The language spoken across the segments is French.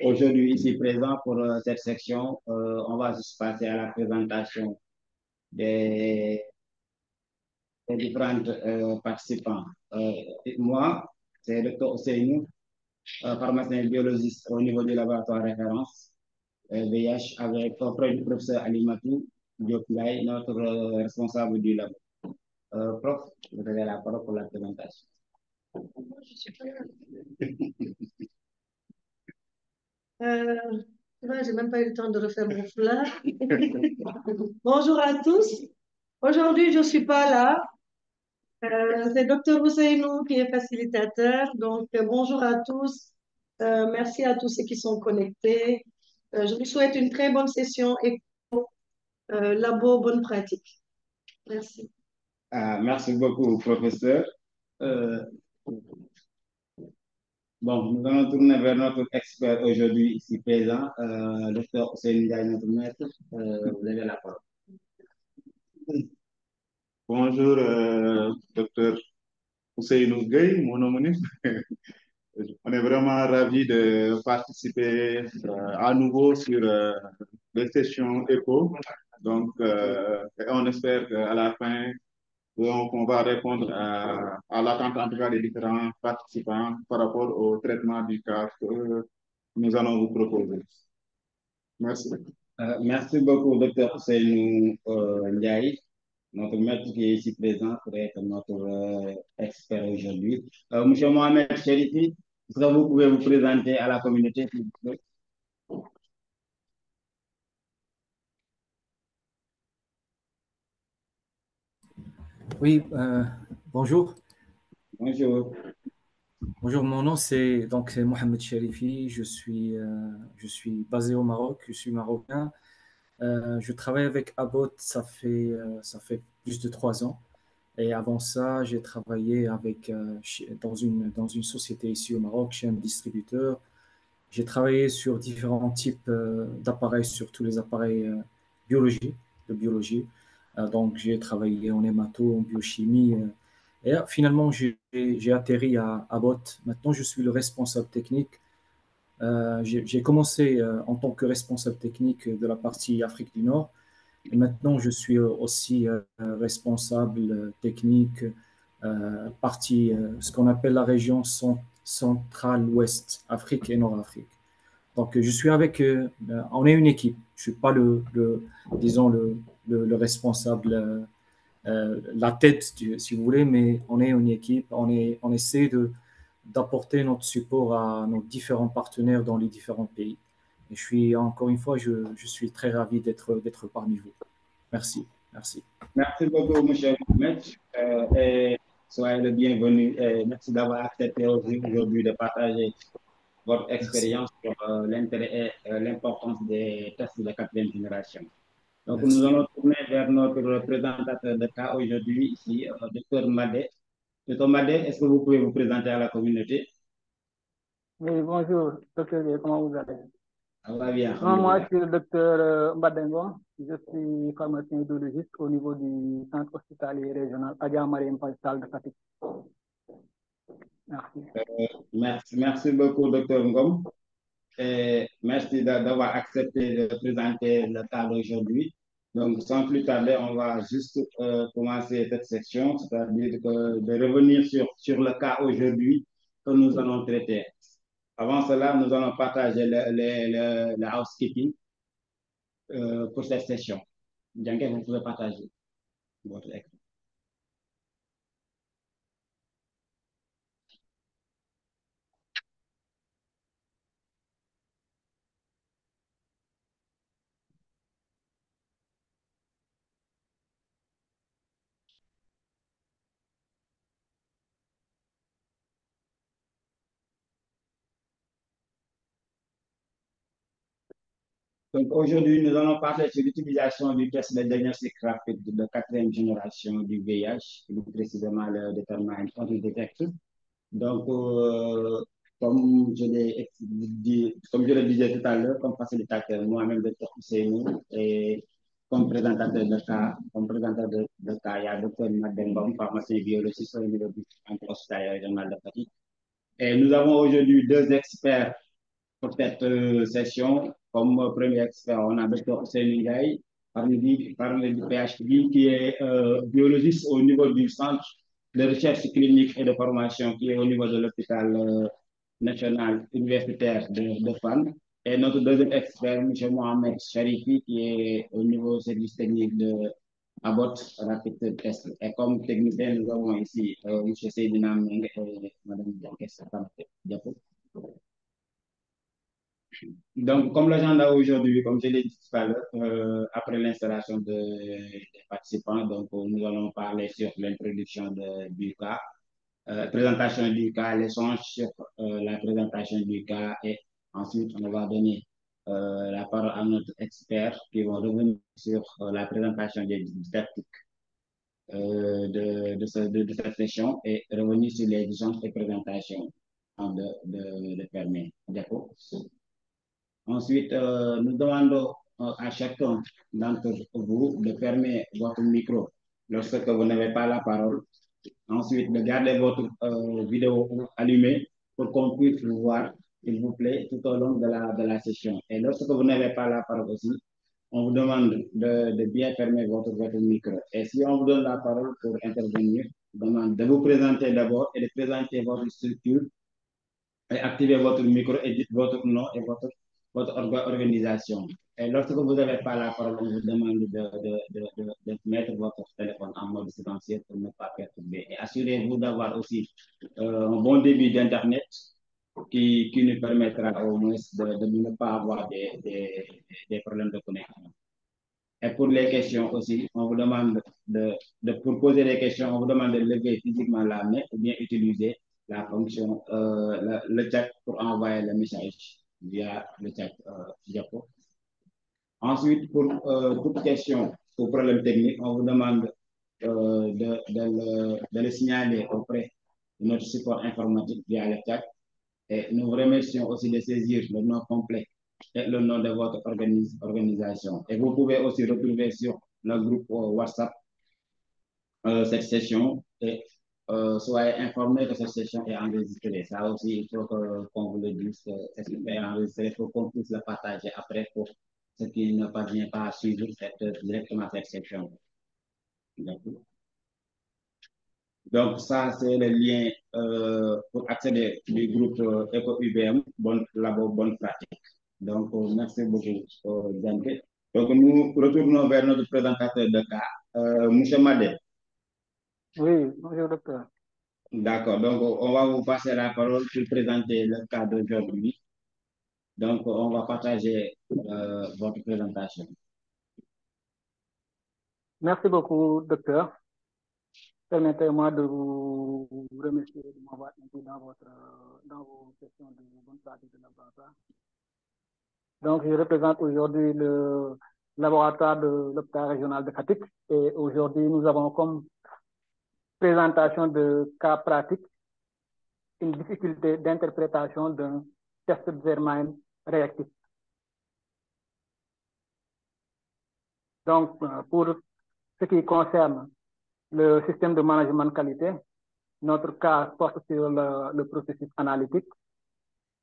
aujourd'hui ici présent pour cette section. On va juste passer à la présentation des, des différents participants. Moi, c'est le Dr Ousseynou, pharmacien biologiste au niveau du laboratoire référence VIH avec auprès du professeur Alimatou Diop Ndiaye, notre responsable du labo. Prof, vous avez la parole pour la présentation. J'ai même pas eu le temps de refaire mon foulard. Bonjour à tous. Aujourd'hui, je ne suis pas là. C'est Dr Ousseynou qui est facilitateur. Donc, bonjour à tous. Merci à tous ceux qui sont connectés. Je vous souhaite une très bonne session et labo, bonne pratique. Merci. Merci beaucoup, professeur. Euh, Bon, nous allons tourner vers notre expert aujourd'hui ici présent, le docteur Ousseynou Ndiaye, notre maître. Vous avez la parole. Bonjour, docteur Ousseynou Gueye, mon homonyme. On est vraiment ravis de participer à nouveau sur les sessions ECHO. Donc, on espère qu'à la fin, on va répondre à l'attente en tout cas des différents participants par rapport au traitement du cas que nous allons vous proposer. Merci. Merci beaucoup, docteur Ousseynou Ndiaye, notre maître qui est ici présent pour être notre expert aujourd'hui. Monsieur Mohamed Cherifi, est-ce que vous pouvez vous présenter à la communauté, s'il vous plaît? Oui, bonjour. Bonjour. Bonjour, mon nom c'est Mohamed Cherifi. Je suis basé au Maroc. Je suis marocain. Je travaille avec Abbott. Ça fait plus de 3 ans. Et avant ça, j'ai travaillé dans une société ici au Maroc, chez un distributeur. J'ai travaillé sur différents types d'appareils, sur tous les appareils biologie, de biologie. Donc, j'ai travaillé en hémato, en biochimie. Et là, finalement, j'ai atterri à Abbott. Maintenant, je suis le responsable technique. J'ai commencé en tant que responsable technique de la partie Afrique du Nord. Et maintenant, je suis aussi responsable technique partie, ce qu'on appelle la région centrale-ouest, Afrique et Nord-Afrique. Donc, je suis on est une équipe. Je suis pas disons, le responsable, la tête, si vous voulez, mais on est une équipe. On essaie d'apporter notre support à nos différents partenaires dans les différents pays. Et encore une fois, je suis très ravi d'être parmi vous. Merci. Merci. Merci beaucoup, monsieur Mohamed. Et soyez le bienvenu. Et merci d'avoir accepté aujourd'hui de partager votre Merci. expérience sur l'intérêt et l'importance des tests de quatrième génération. Donc, nous Merci. allons tourner vers notre présentateur de cas aujourd'hui, ici, Dr Madé. Dr Madé, est-ce que vous pouvez vous présenter à la communauté? Oui, bonjour, docteur, comment vous allez? Ça va bien, Non, moi, je alhamdoulilah. suis le docteur Mbadengo. Je suis pharmacien biologiste au niveau du centre hospitalier régional Adja Mariam Faisal de Fatick. Merci. Merci beaucoup, Dr Ngom. Et merci d'avoir accepté de présenter le cas d'aujourd'hui. Donc, sans plus tarder, on va juste commencer cette section, c'est-à-dire de revenir sur le cas aujourd'hui que nous allons traiter. Avant cela, nous allons partager le housekeeping pour cette session. Django, vous pouvez partager votre écran. Donc aujourd'hui, nous allons parler sur l'utilisation du test de diagnostic rapide de quatrième génération du VIH, plus précisément le déterminant Detect. Donc, comme je le disais tout à l'heure, comme facilitateur, moi-même, Dr Ousseynou, et comme présentateur de cas, il y a Dr Madembam, pharmacien biologiste au niveau du centre hospitalier régional de Fatick. Et nous avons aujourd'hui deux experts pour cette session. Comme premier expert, on a Dr. Ousseynou Gaye, parmi du PhD, qui est biologiste au niveau du centre de recherche clinique et de formation qui est au niveau de l'hôpital national universitaire de Fann. Et notre deuxième expert, M. Mohamed Charifi, qui est au niveau service technique de Abbott Rapid Test. Et comme technicien, nous avons ici M. Seydina Meng et Mme Diapo. Donc, comme l'agenda aujourd'hui, comme je l'ai dit tout à l'heure, après l'installation des participants, donc, nous allons parler sur l'introduction du cas, présentation du cas, l'échange sur la présentation du cas et ensuite on va donner la parole à notre expert qui va revenir sur la présentation des didactiques de cette session et revenir sur les différentes présentations de permis. D'accord. Ensuite, nous demandons à chacun d'entre vous de fermer votre micro lorsque vous n'avez pas la parole. Ensuite, de garder votre vidéo allumée pour qu'on puisse vous voir, s'il vous plaît, tout au long de la session. Et lorsque vous n'avez pas la parole aussi, on vous demande de bien fermer votre micro. Et si on vous donne la parole pour intervenir, on vous demande de vous présenter d'abord et de présenter votre structure et activez votre micro et dites votre nom et votre organisation. Et lorsque vous n'avez pas la parole, on vous demande de mettre votre téléphone en mode silencieux pour ne pas perturber. Et assurez-vous d'avoir aussi un bon débit d'Internet qui nous permettra au moins de ne pas avoir des problèmes de connexion. Et pour les questions aussi, on vous demande pour poser des questions, on vous demande de lever physiquement la main ou bien utiliser la fonction, le chat pour envoyer le message via le chat Diapo. Ensuite, pour toute question ou problème technique, on vous demande de le signaler auprès de notre support informatique via le chat. Et nous vous remercions aussi de saisir le nom complet et le nom de votre organisation. Et vous pouvez aussi retrouver sur le groupe WhatsApp cette session et soyez informés que cette session est enregistrée. Ça aussi, il faut qu'on vous le dise, cette session est enregistrée pour qu'on puisse le partager après pour ceux qui ne parviennent pas à suivre directement cette session. Donc, ça, c'est le lien pour accéder au groupe EcoUBM, bonne pratique. Donc, merci beaucoup, Djanké. Donc, nous retournons vers notre présentateur de cas, M. Madé. Oui, bonjour, docteur. D'accord, donc on va vous passer la parole pour présenter le cas d'aujourd'hui. Donc, on va partager votre présentation. Merci beaucoup, docteur. Permettez-moi de vous remercier de m'avoir invité dans vos sessions de bonne pratique de laboratoire. Donc, je représente aujourd'hui le laboratoire de l'hôpital régional de Fatick et aujourd'hui, nous avons comme présentation de cas pratique une difficulté d'interprétation d'un test Zermain réactif. Donc, pour ce qui concerne le système de management qualité, notre cas porte sur le processus analytique,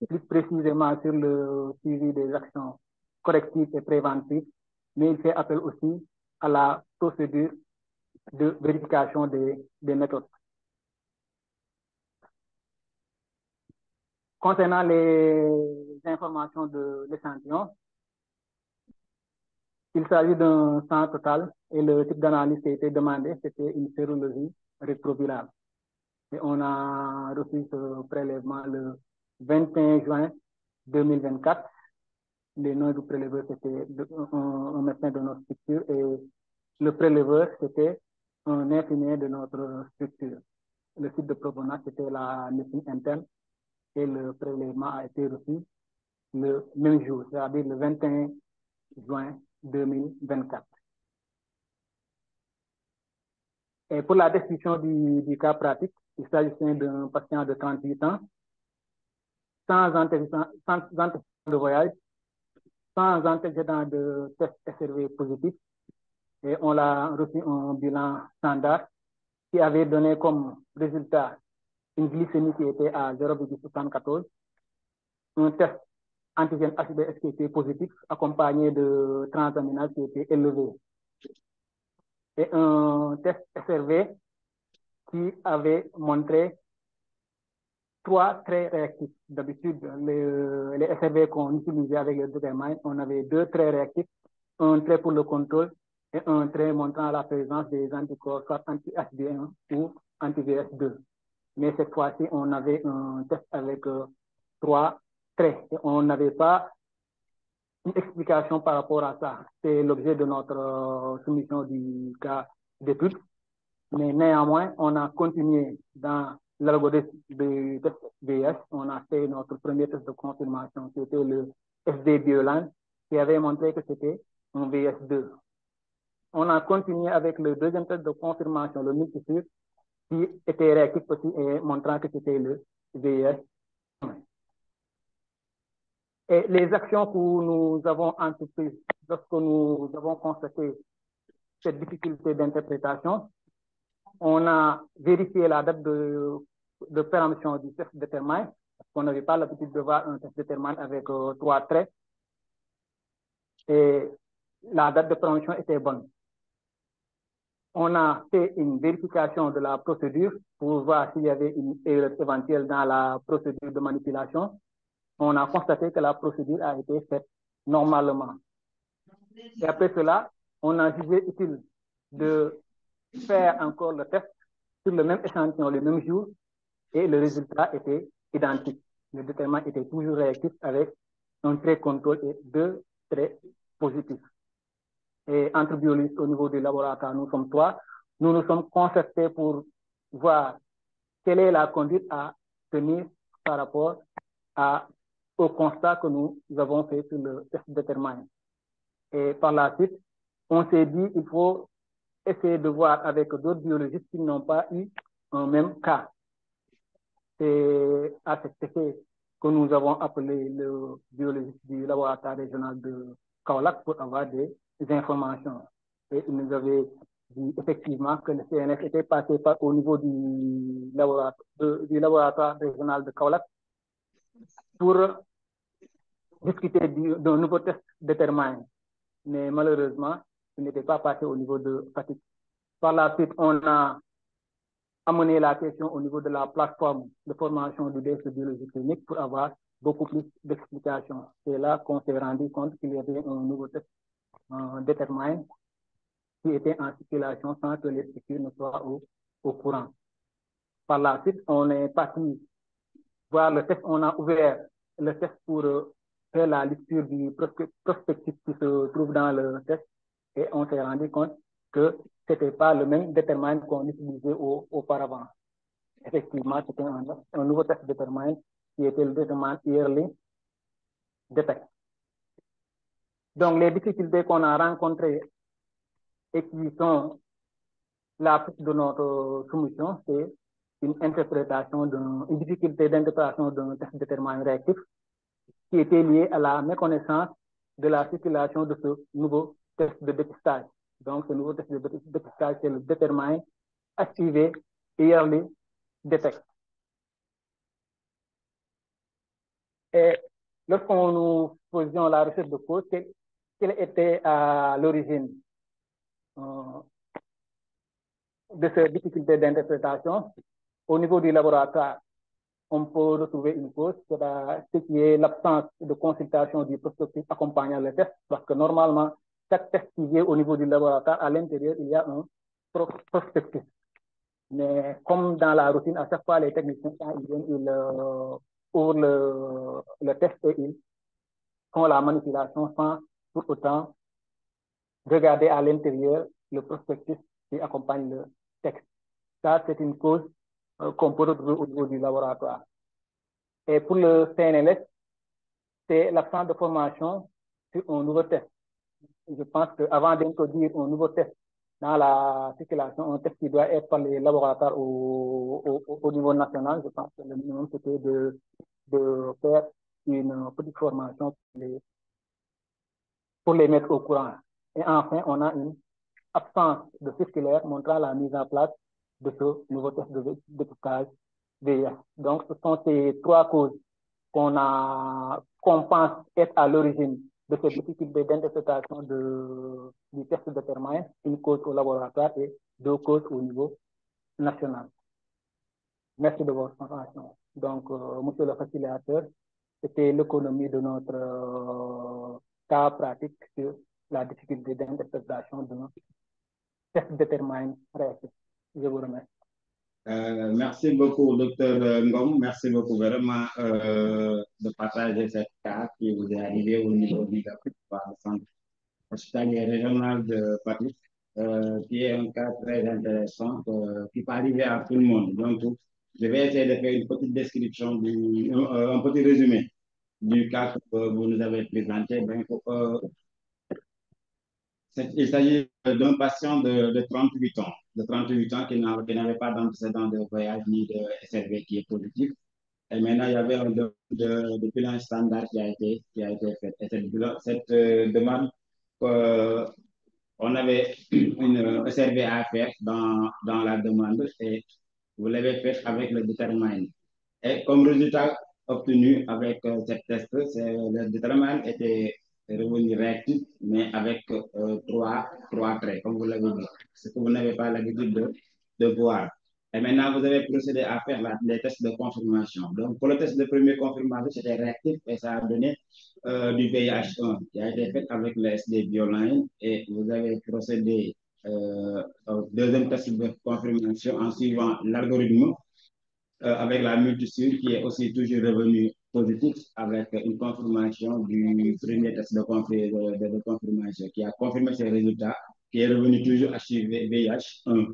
plus précisément sur le suivi des actions correctives et préventives, mais il fait appel aussi à la procédure de vérification des méthodes. Concernant les informations de l'échantillon, il s'agit d'un sang total et le type d'analyse qui a été demandé, c'était une sérologie rétrovirale. Et on a reçu ce prélèvement le 21 juin 2024. Le nom du préleveur, c'était un médecin de notre structure et le préleveur, c'était un infirmier de notre structure. Le site de provenance, c'était la médecine interne et le prélèvement a été reçu le même jour, c'est-à-dire le 21 juin 2024. Et pour la description du cas pratique, il s'agissait d'un patient de 38 ans, sans antécédent de voyage, sans antécédent de test SRV positif. Et on l'a reçu un bilan standard qui avait donné comme résultat une glycémie qui était à 0,74, un test antigène HBS qui était positif, accompagné de transaminase qui était élevé. Et un test SRV qui avait montré 3 traits réactifs. D'habitude, les SRV qu'on utilisait avec le détermine, on avait 2 traits réactifs, un trait pour le contrôle et un trait montrant la présence des anticorps, soit anti-HB1 ou anti-VS2. Mais cette fois-ci, on avait un test avec 3 traits et on n'avait pas une explication par rapport à ça. C'est l'objet de notre soumission du cas d'étude. Mais néanmoins, on a continué dans l'algorithme de test VS. On a fait notre premier test de confirmation, qui était le SD Bioland, qui avait montré que c'était un VS2. On a continué avec le deuxième test de confirmation, le multisure, qui était réactif aussi et montrant que c'était le VS. Et les actions que nous avons entreprises lorsque nous avons constaté cette difficulté d'interprétation, on a vérifié la date de péremption du test détermine, parce qu'on n'avait pas l'habitude de voir un test détermine avec 3 traits. Et la date de péremption était bonne. On a fait une vérification de la procédure pour voir s'il y avait une erreur éventuelle dans la procédure de manipulation. On a constaté que la procédure a été faite normalement. Et après cela, on a jugé utile de faire encore le test sur le même échantillon le même jour et le résultat était identique. Le déterminant était toujours réactif avec un trait contrôle et 2 traits positifs. Et entre biologistes au niveau du laboratoire, nous sommes 3. Nous nous sommes concertés pour voir quelle est la conduite à tenir par rapport au constat que nous avons fait sur le test déterminant. Et par la suite, on s'est dit qu'il faut essayer de voir avec d'autres biologistes qui n'ont pas eu un même cas. C'est à cet effet que nous avons appelé le biologiste du laboratoire régional de Kaolack pour avoir des informations. Et il nous avait dit effectivement que le CNS était passé au niveau du laboratoire régional de Kaolack pour discuter d'un nouveau test déterminant. Mais malheureusement, il n'était pas passé au niveau de Fatick. Par la suite, on a amené la question au niveau de la plateforme de formation du DSE biologie clinique pour avoir beaucoup plus d'explications. C'est là qu'on s'est rendu compte qu'il y avait un nouveau test déterminant qui était en circulation sans que les structures ne soient au courant. Par la suite, on est parti voir le test. On a ouvert le test pour faire la lecture du prospectus qui se trouve dans le test et on s'est rendu compte que ce n'était pas le même déterminant qu'on utilisait auparavant. Effectivement, c'était un nouveau test déterminant qui était le déterminant yearly detect. Donc, les difficultés qu'on a rencontrées et qui sont la suite de notre soumission, c'est une difficulté d'interprétation d'un test déterminant réactif qui était liée à la méconnaissance de la circulation de ce nouveau test de dépistage. Donc, ce nouveau test de dépistage, c'est le déterminant HIV yearly detect. Et lorsqu'on nous faisions la recherche de cause, quelle était à l'origine de ces difficultés d'interprétation? Au niveau du laboratoire, on peut retrouver une cause, ce qui est l'absence de consultation du prospectus accompagnant le test, parce que normalement, chaque test qui vient au niveau du laboratoire, à l'intérieur, il y a un prospectus. Mais comme dans la routine, à chaque fois, les techniciens, ils ouvrent le test et ils font la manipulation sans pour autant regarder à l'intérieur le prospectus qui accompagne le texte. Ça, c'est une cause qu'on peut retrouver au niveau du laboratoire. Et pour le CNLS, c'est l'absence de formation sur un nouveau test. Je pense qu'avant d'introduire un nouveau test dans la circulation, un test qui doit être par les laboratoires au niveau national, je pense que le minimum c'était de faire une petite formation pour les mettre au courant. Et enfin, on a une absence de circulaire montrant la mise en place de ce nouveau test de dépistage VIH. Donc, ce sont ces 3 causes qu'on pense être à l'origine de cette difficulté d'interprétation du test de Termain, une cause au laboratoire et deux causes au niveau national. Merci de votre attention. Donc, monsieur le facilitateur, c'était l'économie de notre cas pratique sur la difficulté d'interprétation de notre test de Termain réactif. Je vous remercie. Merci beaucoup, docteur Ngom. Merci beaucoup vraiment de partager cette carte qui vous est arrivée au niveau du par le centre hospitalier régional de Paris, qui est un cas très intéressant qui peut arriver à tout le monde. Donc, je vais essayer de faire une petite description, un petit résumé du cas que vous nous avez présenté. Donc, il s'agit d'un patient de 38 ans, qui n'avait pas d'antécédent de voyage ni de SRV qui est positif. Et maintenant, il y avait un de bilan standard qui a été fait. Et cette demande, on avait une SRV à faire dans la demande et vous l'avez fait avec le Determine. Et comme résultat obtenu avec cette test, le Determine était revenu réactif, mais avec trois traits, comme vous l'avez dit, ce que vous n'avez pas l'habitude de voir. Et maintenant, vous avez procédé à faire les tests de confirmation. Donc, pour le test de première confirmation, c'était réactif et ça a donné du VIH1 qui a été fait avec le SD Bioline et vous avez procédé au deuxième test de confirmation en suivant l'algorithme avec la multisure qui est aussi toujours revenu positif avec une confirmation du premier test de confirmation qui a confirmé ses résultats, qui est revenu toujours HIV VIH1.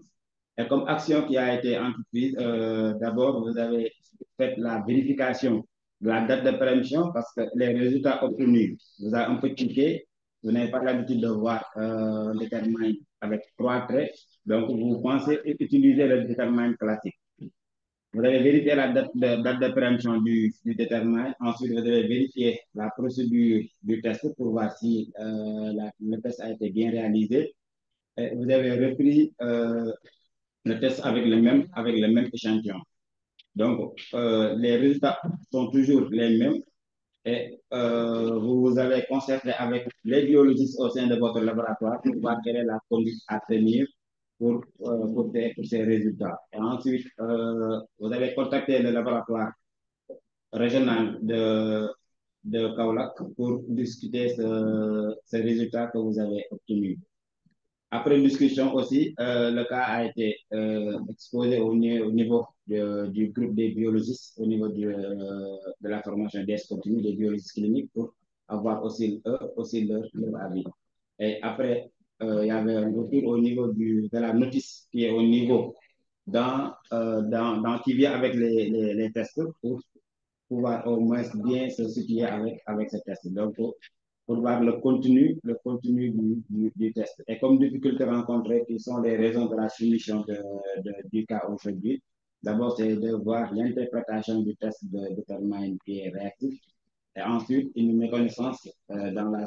Et comme action qui a été entreprise, d'abord, vous avez fait la vérification de la date de préemption parce que les résultats obtenus, vous avez un peu cliqué, vous n'avez pas l'habitude de voir le déterminant avec trois traits, donc vous pensez utiliser le déterminant classique. Vous avez vérifié la date de préemption du déterminant. Ensuite, vous avez vérifié la procédure du test pour voir si le test a été bien réalisé. Et vous avez repris le test avec le même échantillon. Donc, les résultats sont toujours les mêmes et vous avez concerté avec les biologistes au sein de votre laboratoire pour voir quelle est la conduite à tenir pour ces résultats. Et ensuite, vous avez contacté le laboratoire régional de Kaolack pour discuter ces résultats que vous avez obtenus. Après discussion aussi, le cas a été exposé au niveau du groupe des biologistes, au niveau de la formation des continue des biologistes cliniques pour avoir aussi, leur avis. Et après, il y avait un retour au niveau de la notice qui est au niveau qui vient avec les tests pour pouvoir au moins bien se situer avec ces tests. Donc, pour voir le contenu du test. Et comme difficulté rencontrée, qui sont les raisons de la soumission du cas aujourd'hui, d'abord, c'est de voir l'interprétation du test de Determine qui est réactif. Et ensuite, une méconnaissance dans la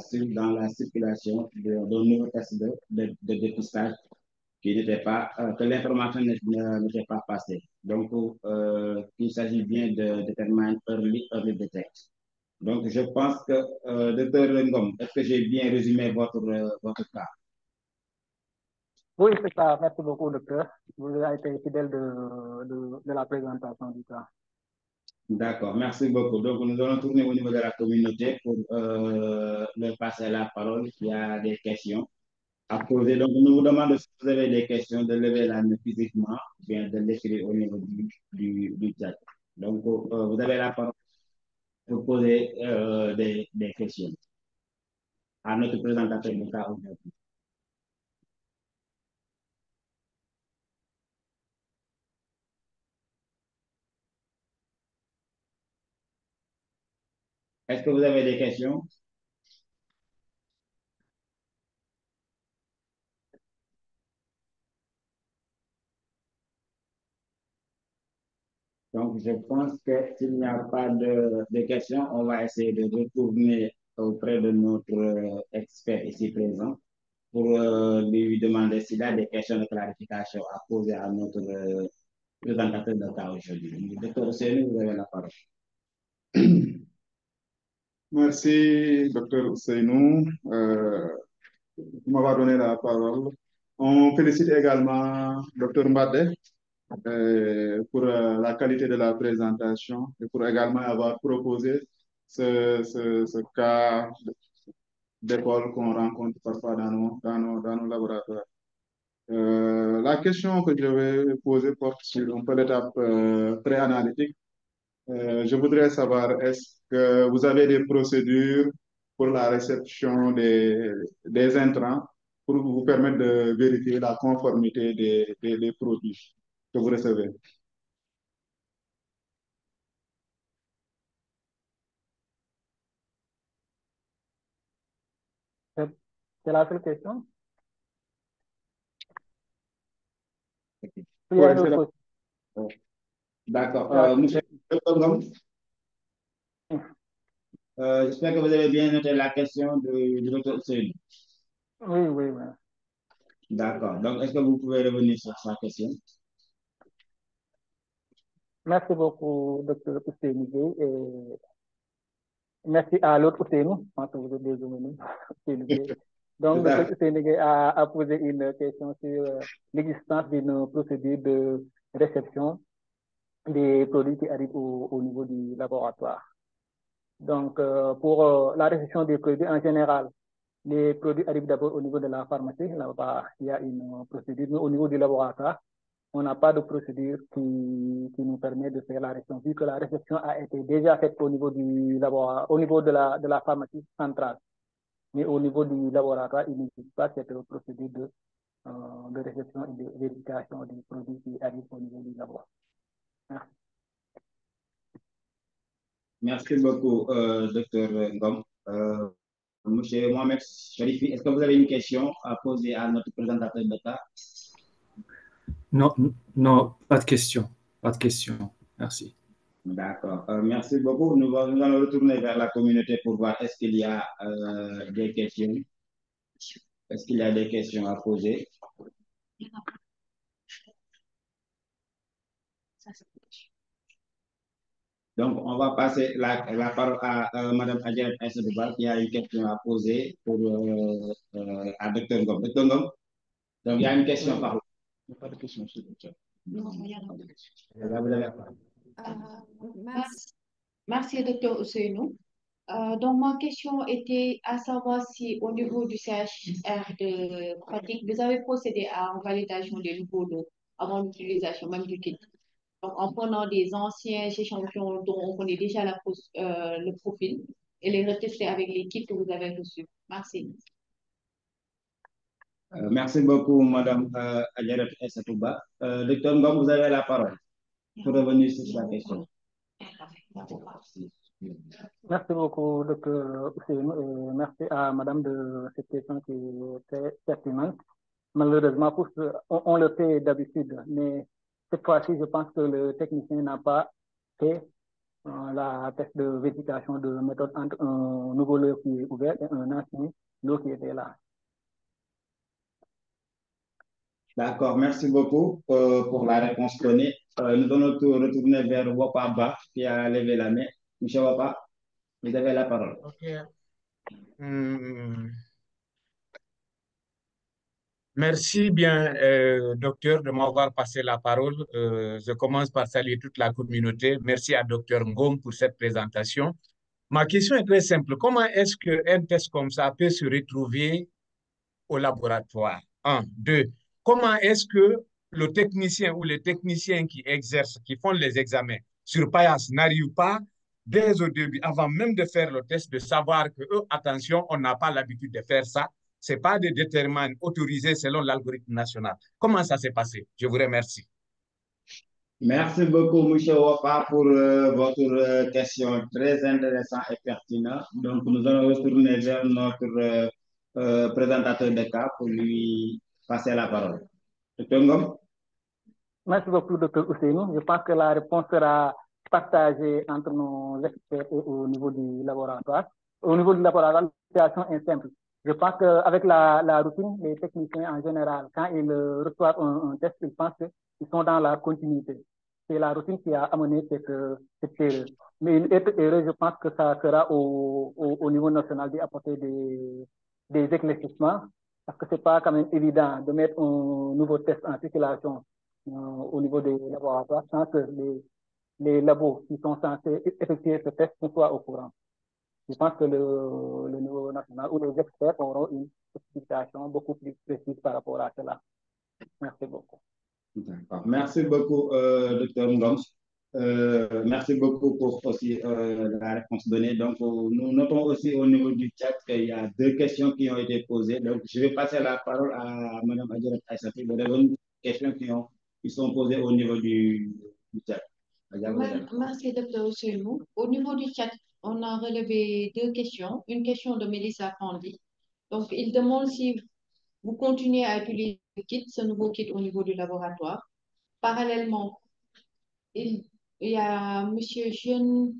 circulation d'un nouveau test de dépistage qui n'était pas, que l'information n'était pas passée. Donc, il s'agit bien de Determine early detect. Donc, je pense que, docteur Ngom, est-ce que j'ai bien résumé votre cas? Oui, c'est ça. Merci beaucoup, docteur. Vous avez été fidèle de la présentation du cas. D'accord, merci beaucoup. Donc, nous allons tourner au niveau de la communauté pour leur passer la parole. Il y a des questions à poser. Donc, nous vous demandons si vous avez des questions de lever la main physiquement ou bien de l'écrire au niveau du chat. Donc, vous avez la parole pour poser des questions à notre présentateur du cas aujourd'hui. Est-ce que vous avez des questions? Donc, je pense que s'il n'y a pas de questions, on va essayer de retourner auprès de notre expert ici présent pour lui demander s'il a des questions de clarification à poser à notre présentateur de cas aujourd'hui. Docteur Ousseynou, vous avez la parole. Merci, docteur Ousseynou, de m'avoir donné la parole. On félicite également docteur Mbade pour la qualité de la présentation et pour également avoir proposé ce cas d'école qu'on rencontre parfois dans nos laboratoires. La question que je vais poser porte sur un peu l'étape préanalytique. Je voudrais savoir, est-ce que vous avez des procédures pour la réception des intrants pour vous permettre de vérifier la conformité des produits que vous recevez? C'est la seule question. Il y Oui, a une c'est autre la... question. D'accord. Monsieur Dr. Ngom, j'espère que vous avez bien noté la question du docteur Ousseynou. Oui, oui, oui. D'accord. Donc, est-ce que vous pouvez revenir sur sa question? Merci beaucoup, docteur Ousseynou Gueye, et merci à l'autre Ousseynou. Je pense que vous êtes déjà venu. Ousseynou Gueye. Donc, Tout à docteur fait. Ousseynou Gueye a posé une question sur l'existence d'une procédure de réception des produits qui arrivent au niveau du laboratoire. Donc, pour la réception des produits en général, les produits arrivent d'abord au niveau de la pharmacie. Là-bas, il y a une procédure. Mais au niveau du laboratoire, on n'a pas de procédure qui nous permet de faire la réception, vu que la réception a été déjà faite au niveau du laboratoire, au niveau de la pharmacie centrale. Mais au niveau du laboratoire, il n'existe pas cette procédure de réception et de vérification des produits qui arrivent au niveau du laboratoire. Merci. Merci beaucoup, docteur Ngom. Monsieur Mohamed Cherifi, est-ce que vous avez une question à poser à notre présentateur de cas? Non, non, pas de question. Pas de question. Merci. D'accord. Merci beaucoup. Nous allons retourner vers la communauté pour voir est-ce qu'il y a des questions. Est-ce qu'il y a des questions à poser? Donc, on va passer la parole à Mme Adjel Aïssatou qui a une question à poser à Dr Ngom. Dr Ngom, donc il y a une question par là. Il n'y a pas de question sur le chat. Non, il y a pas de question. Là, vous avez la parole. Merci, docteur Ousseynou. Donc, ma question était à savoir si au niveau du CHR de pratique, vous avez procédé à une validation des nouveaux lots avant l'utilisation même du kit. Donc, en prenant des anciens échantillons dont on connaît déjà le profil et les retester avec les kits que vous avez reçus. Merci. Merci beaucoup, Mme Adjel Aïssatou. Dr Ngom, vous avez la parole pour revenir sur la question. Merci beaucoup, docteur Ousseynou, et merci à madame de cette question qui est très pertinente. Malheureusement, on le fait d'habitude, mais cette fois-ci, je pense que le technicien n'a pas fait la test de vérification de méthode entre un nouveau lot qui est ouvert et un ancien lot qui était là. D'accord, merci beaucoup pour la réponse donnée. Nous allons retourner vers Wapaba qui a levé la main. Monsieur Wapa, vous avez la parole. Ok. Hmm. Merci bien, docteur, de m'avoir passé la parole. Je commence par saluer toute la communauté. Merci à docteur Ngom pour cette présentation. Ma question est très simple. Comment est-ce qu'un test comme ça peut se retrouver au laboratoire? Un. Deux, comment est-ce que le technicien ou les techniciens qui exercent, qui font les examens sur paillasse n'arrivent pas, dès au début, avant même de faire le test, de savoir que, attention, on n'a pas l'habitude de faire ça. Ce n'est pas des déterminants autorisés selon l'algorithme national. Comment ça s'est passé? Je vous remercie. Merci beaucoup, M. Wapa, pour votre question très intéressante et pertinente. Donc, nous allons retourner vers notre présentateur de cas pour lui passer la parole. Dr Ngom? Merci beaucoup, docteur Ousseynou. Je pense que la réponse sera partagée entre nos experts et au niveau du laboratoire. Au niveau du laboratoire, la situation est simple. Je pense qu'avec la routine, les techniciens en général, quand ils reçoivent un test, ils pensent qu'ils sont dans la continuité. C'est la routine qui a amené cette erreur. Mais une autre erreur, je pense que ça sera au niveau national d'apporter des éclaircissements, parce que ce n'est pas quand même évident de mettre un nouveau test en circulation au niveau des laboratoires sans que les labos qui sont censés effectuer ce test ne soient au courant. Je pense que le niveau national ou les experts auront une explication beaucoup plus précise par rapport à cela. Merci beaucoup. Merci beaucoup, Dr. Ngom. Merci beaucoup pour aussi la réponse donnée. Donc, nous notons aussi au niveau du chat qu'il y a 2 questions qui ont été posées. Donc, je vais passer la parole à Mme Adjarat Aïssatou pour répondre aux questions qui sont posées au niveau du chat. Merci, Dr. Ousseynou. Au niveau du chat, on a relevé 2 questions. Une question de Mélissa Candy. Donc, il demande si vous continuez à utiliser ce nouveau kit au niveau du laboratoire. Parallèlement, il y a M.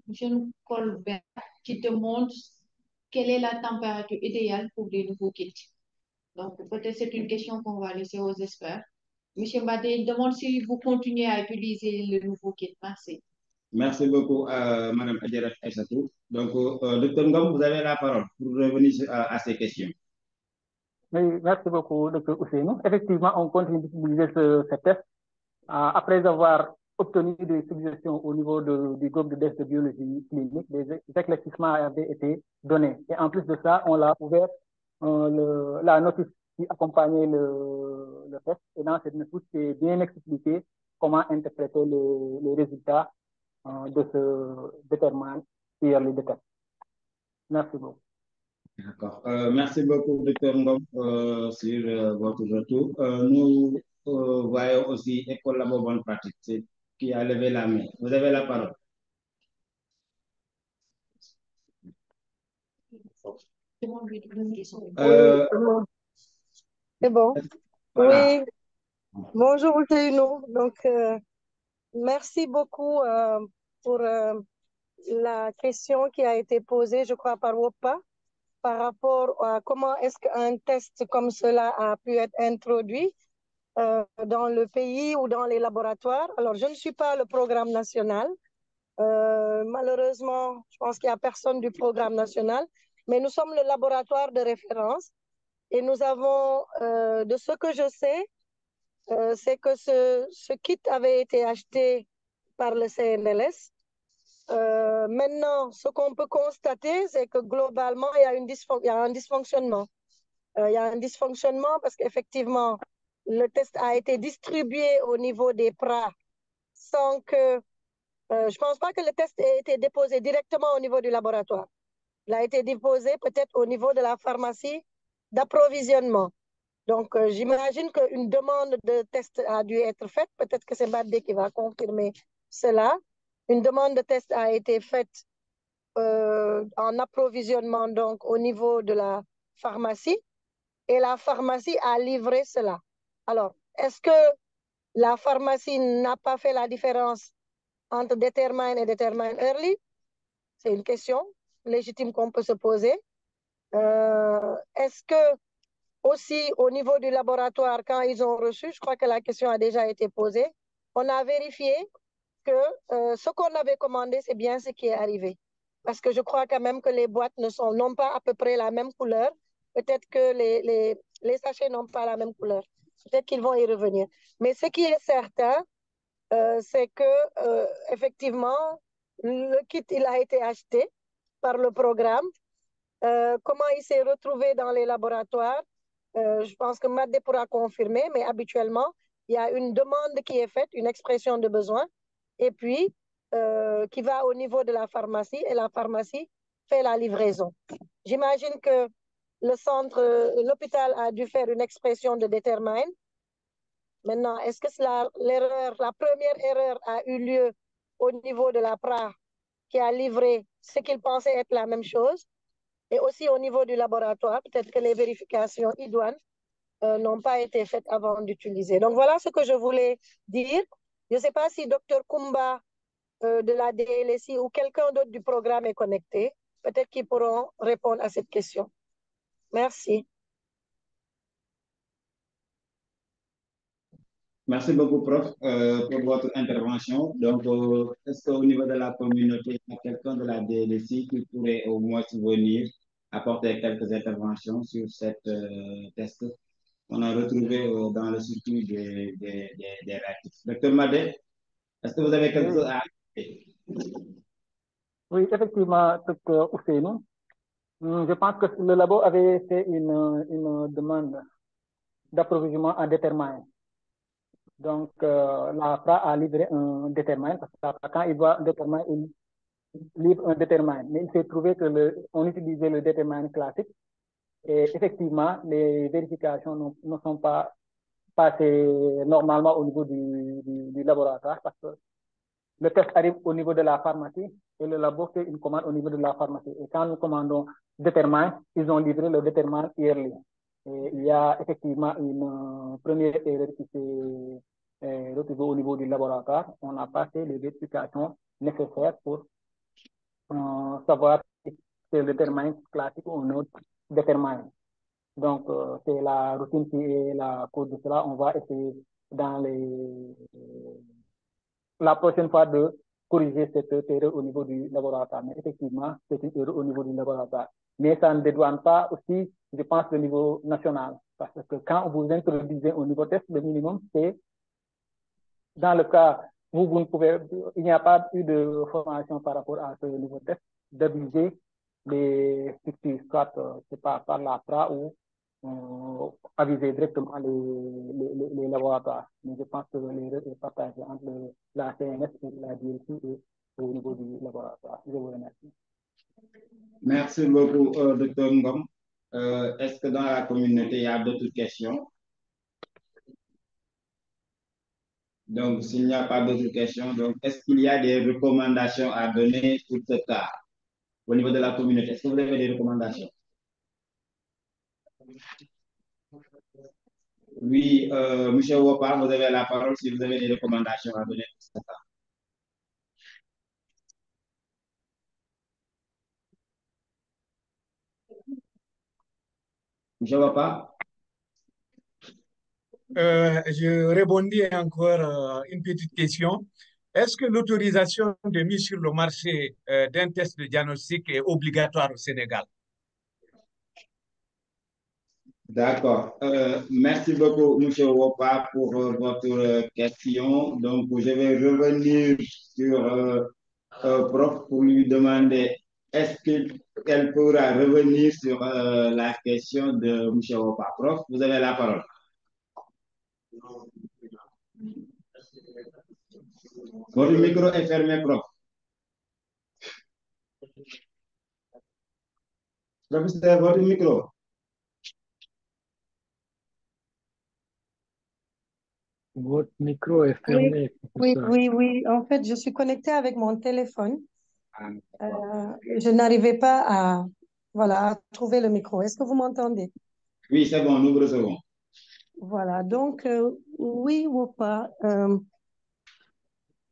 Jean Colbert qui demande quelle est la température idéale pour les nouveaux kits. Donc, peut-être c'est une question qu'on va laisser aux experts. M. Mbadé, il demande si vous continuez à utiliser le nouveau kit. Merci. Merci beaucoup, Mme Adjarat Aïssatou. Donc, Dr. Ngom, vous avez la parole pour revenir à ces questions. Oui, merci beaucoup, Dr. Ousseynou. Effectivement, on continue d'utiliser ce test. Après avoir obtenu des suggestions au niveau du groupe de test de biologie clinique, des éclaircissements avaient été donnés. Et en plus de ça, on l'a ouvert la notice qui accompagnait le test. Et dans cette notice, c'est bien expliqué comment interpréter les résultats de ce déterminant sur les détails. Merci beaucoup. D'accord. Merci beaucoup, Dr. Ngom, sur votre retour. Nous voyons aussi École Labo Bonne Pratique qui a levé la main. Vous avez la parole. C'est bon. Voilà. Oui, bonjour Ousseynou. Donc, merci beaucoup pour la question qui a été posée, je crois, par WOPA, par rapport à comment est-ce qu'un test comme cela a pu être introduit dans le pays ou dans les laboratoires. Alors, je ne suis pas le programme national. Malheureusement, je pense qu'il n'y a personne du programme national, mais nous sommes le laboratoire de référence et nous avons, de ce que je sais, c'est que ce kit avait été acheté par le CNLS. Maintenant, ce qu'on peut constater, c'est que globalement, il y a un dysfonctionnement. Il y a un dysfonctionnement parce qu'effectivement, le test a été distribué au niveau des PRA sans que... je ne pense pas que le test ait été déposé directement au niveau du laboratoire. Il a été déposé peut-être au niveau de la pharmacie d'approvisionnement. Donc, j'imagine qu'une demande de test a dû être faite. Peut-être que c'est Badé qui va confirmer cela. Une demande de test a été faite en approvisionnement donc au niveau de la pharmacie et la pharmacie a livré cela. Alors, est-ce que la pharmacie n'a pas fait la différence entre Determine et Determine Early? C'est une question légitime qu'on peut se poser. Est-ce que aussi au niveau du laboratoire, quand ils ont reçu, je crois que la question a déjà été posée, on a vérifié que ce qu'on avait commandé, c'est bien ce qui est arrivé. Parce que je crois quand même que les boîtes n'ont pas à peu près la même couleur. Peut-être que les sachets n'ont pas la même couleur. Peut-être qu'ils vont y revenir. Mais ce qui est certain, c'est que effectivement, le kit, il a été acheté par le programme. Comment il s'est retrouvé dans les laboratoires, je pense que Madé pourra confirmer, mais habituellement, il y a une demande qui est faite, une expression de besoin, et puis qui va au niveau de la pharmacie, et la pharmacie fait la livraison. J'imagine que l'hôpital a dû faire une expression de Determine. Maintenant, est-ce que la première erreur a eu lieu au niveau de la PRA qui a livré ce qu'il pensait être la même chose? Et aussi au niveau du laboratoire, peut-être que les vérifications idoines n'ont pas été faites avant d'utiliser. Donc voilà ce que je voulais dire. Je ne sais pas si Dr Kumba de la DLSI ou quelqu'un d'autre du programme est connecté. Peut-être qu'ils pourront répondre à cette question. Merci. Merci beaucoup, prof, pour votre intervention. Donc, est-ce qu'au niveau de la communauté, il y a quelqu'un de la DLC qui pourrait au moins venir apporter quelques interventions sur cette test qu'on a retrouvé dans le circuit des réactifs? Docteur Madé, est-ce que vous avez quelque chose à ajouter? Oui, effectivement, docteur Ousseynou. Je pense que le labo avait fait une demande d'approvisionnement en déterminant. Donc, la FRA a livré un déterminant, parce que quand il voit un déterminant, il livre un déterminant. Mais il s'est trouvé qu'on utilisait le déterminant classique. Et effectivement, les vérifications ne sont pas passées normalement au niveau du laboratoire, parce que le test arrive au niveau de la pharmacie et le labo fait une commande au niveau de la pharmacie. Et quand nous commandons déterminant, ils ont livré le déterminant yearly. Et il y a effectivement une première erreur qui s'est retrouvée au niveau du laboratoire. On n'a pas fait les vérifications nécessaires pour savoir si c'est le déterminant classique ou un autre déterminant. Donc, c'est la routine qui est la cause de cela. On va essayer dans la prochaine fois de corriger cette erreur au niveau du laboratoire. Mais effectivement, c'est une erreur au niveau du laboratoire. Mais ça ne dédouane pas aussi, je pense, le niveau national. Parce que quand vous introduisez un niveau test, le minimum, c'est dans le cas où vous ne pouvez, il n'y a pas eu de formation par rapport à ce niveau test, d'aviser les structures, soit c'est par la FRA ou aviser directement les laboratoires. Mais je pense que l'erreur est partagée entre la CNS et la DLC et au niveau du laboratoire. Je vous remercie. Merci beaucoup, Dr Ngom. Est-ce que dans la communauté, il y a d'autres questions? Donc, s'il n'y a pas d'autres questions, donc est-ce qu'il y a des recommandations à donner pour ce cas au niveau de la communauté? Est-ce que vous avez des recommandations? Oui, M. Wopa, vous avez la parole si vous avez des recommandations à donner pour ce cas. M. Wopa? Je rebondis encore une petite question. Est-ce que l'autorisation de mise sur le marché d'un test de diagnostic est obligatoire au Sénégal? D'accord. Merci beaucoup, M. Wopa, pour votre question. Donc, je vais revenir sur prof pour lui demander est-ce qu'elle pourra revenir sur la question de M. Wopa. Prof, vous avez la parole. Votre micro est fermé, prof. Professeur, votre micro. Votre micro est fermé. Oui. En fait, je suis connectée avec mon téléphone. Je n'arrivais pas à trouver le micro. Est-ce que vous m'entendez? Oui, c'est bon, nous recevons. Voilà, donc, oui ou pas,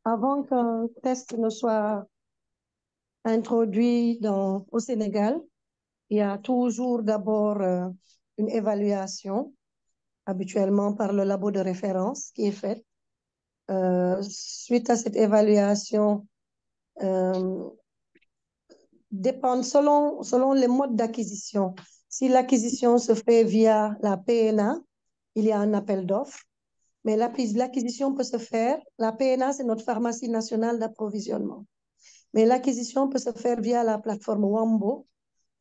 avant qu'un test ne soit introduit au Sénégal, il y a toujours d'abord une évaluation, habituellement par le labo de référence qui est faite. Suite à cette évaluation, dépendent selon les modes d'acquisition. Si l'acquisition se fait via la PNA, il y a un appel d'offres. Mais l'acquisition peut se faire, la PNA, c'est notre pharmacie nationale d'approvisionnement. Mais l'acquisition peut se faire via la plateforme Wambo.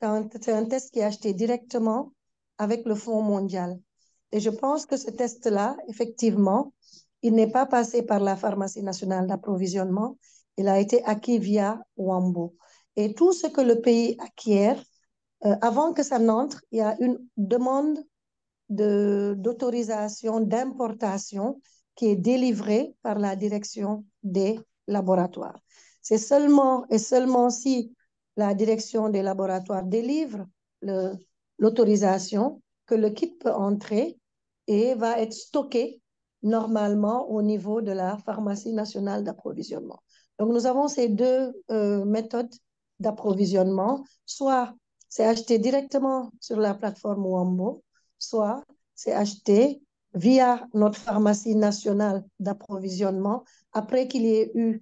C'est un test qui est acheté directement avec le Fonds mondial. Et je pense que ce test-là, effectivement, il n'est pas passé par la pharmacie nationale d'approvisionnement. Il a été acquis via Wambo. Et tout ce que le pays acquiert, avant que ça n'entre, il y a une demande d'autorisation d'importation qui est délivrée par la direction des laboratoires. C'est seulement et seulement si la direction des laboratoires délivre l'autorisation que le kit peut entrer et va être stocké normalement au niveau de la pharmacie nationale d'approvisionnement. Donc, nous avons ces deux méthodes d'approvisionnement. Soit c'est acheté directement sur la plateforme Wambo, soit c'est acheté via notre pharmacie nationale d'approvisionnement après qu'il y ait eu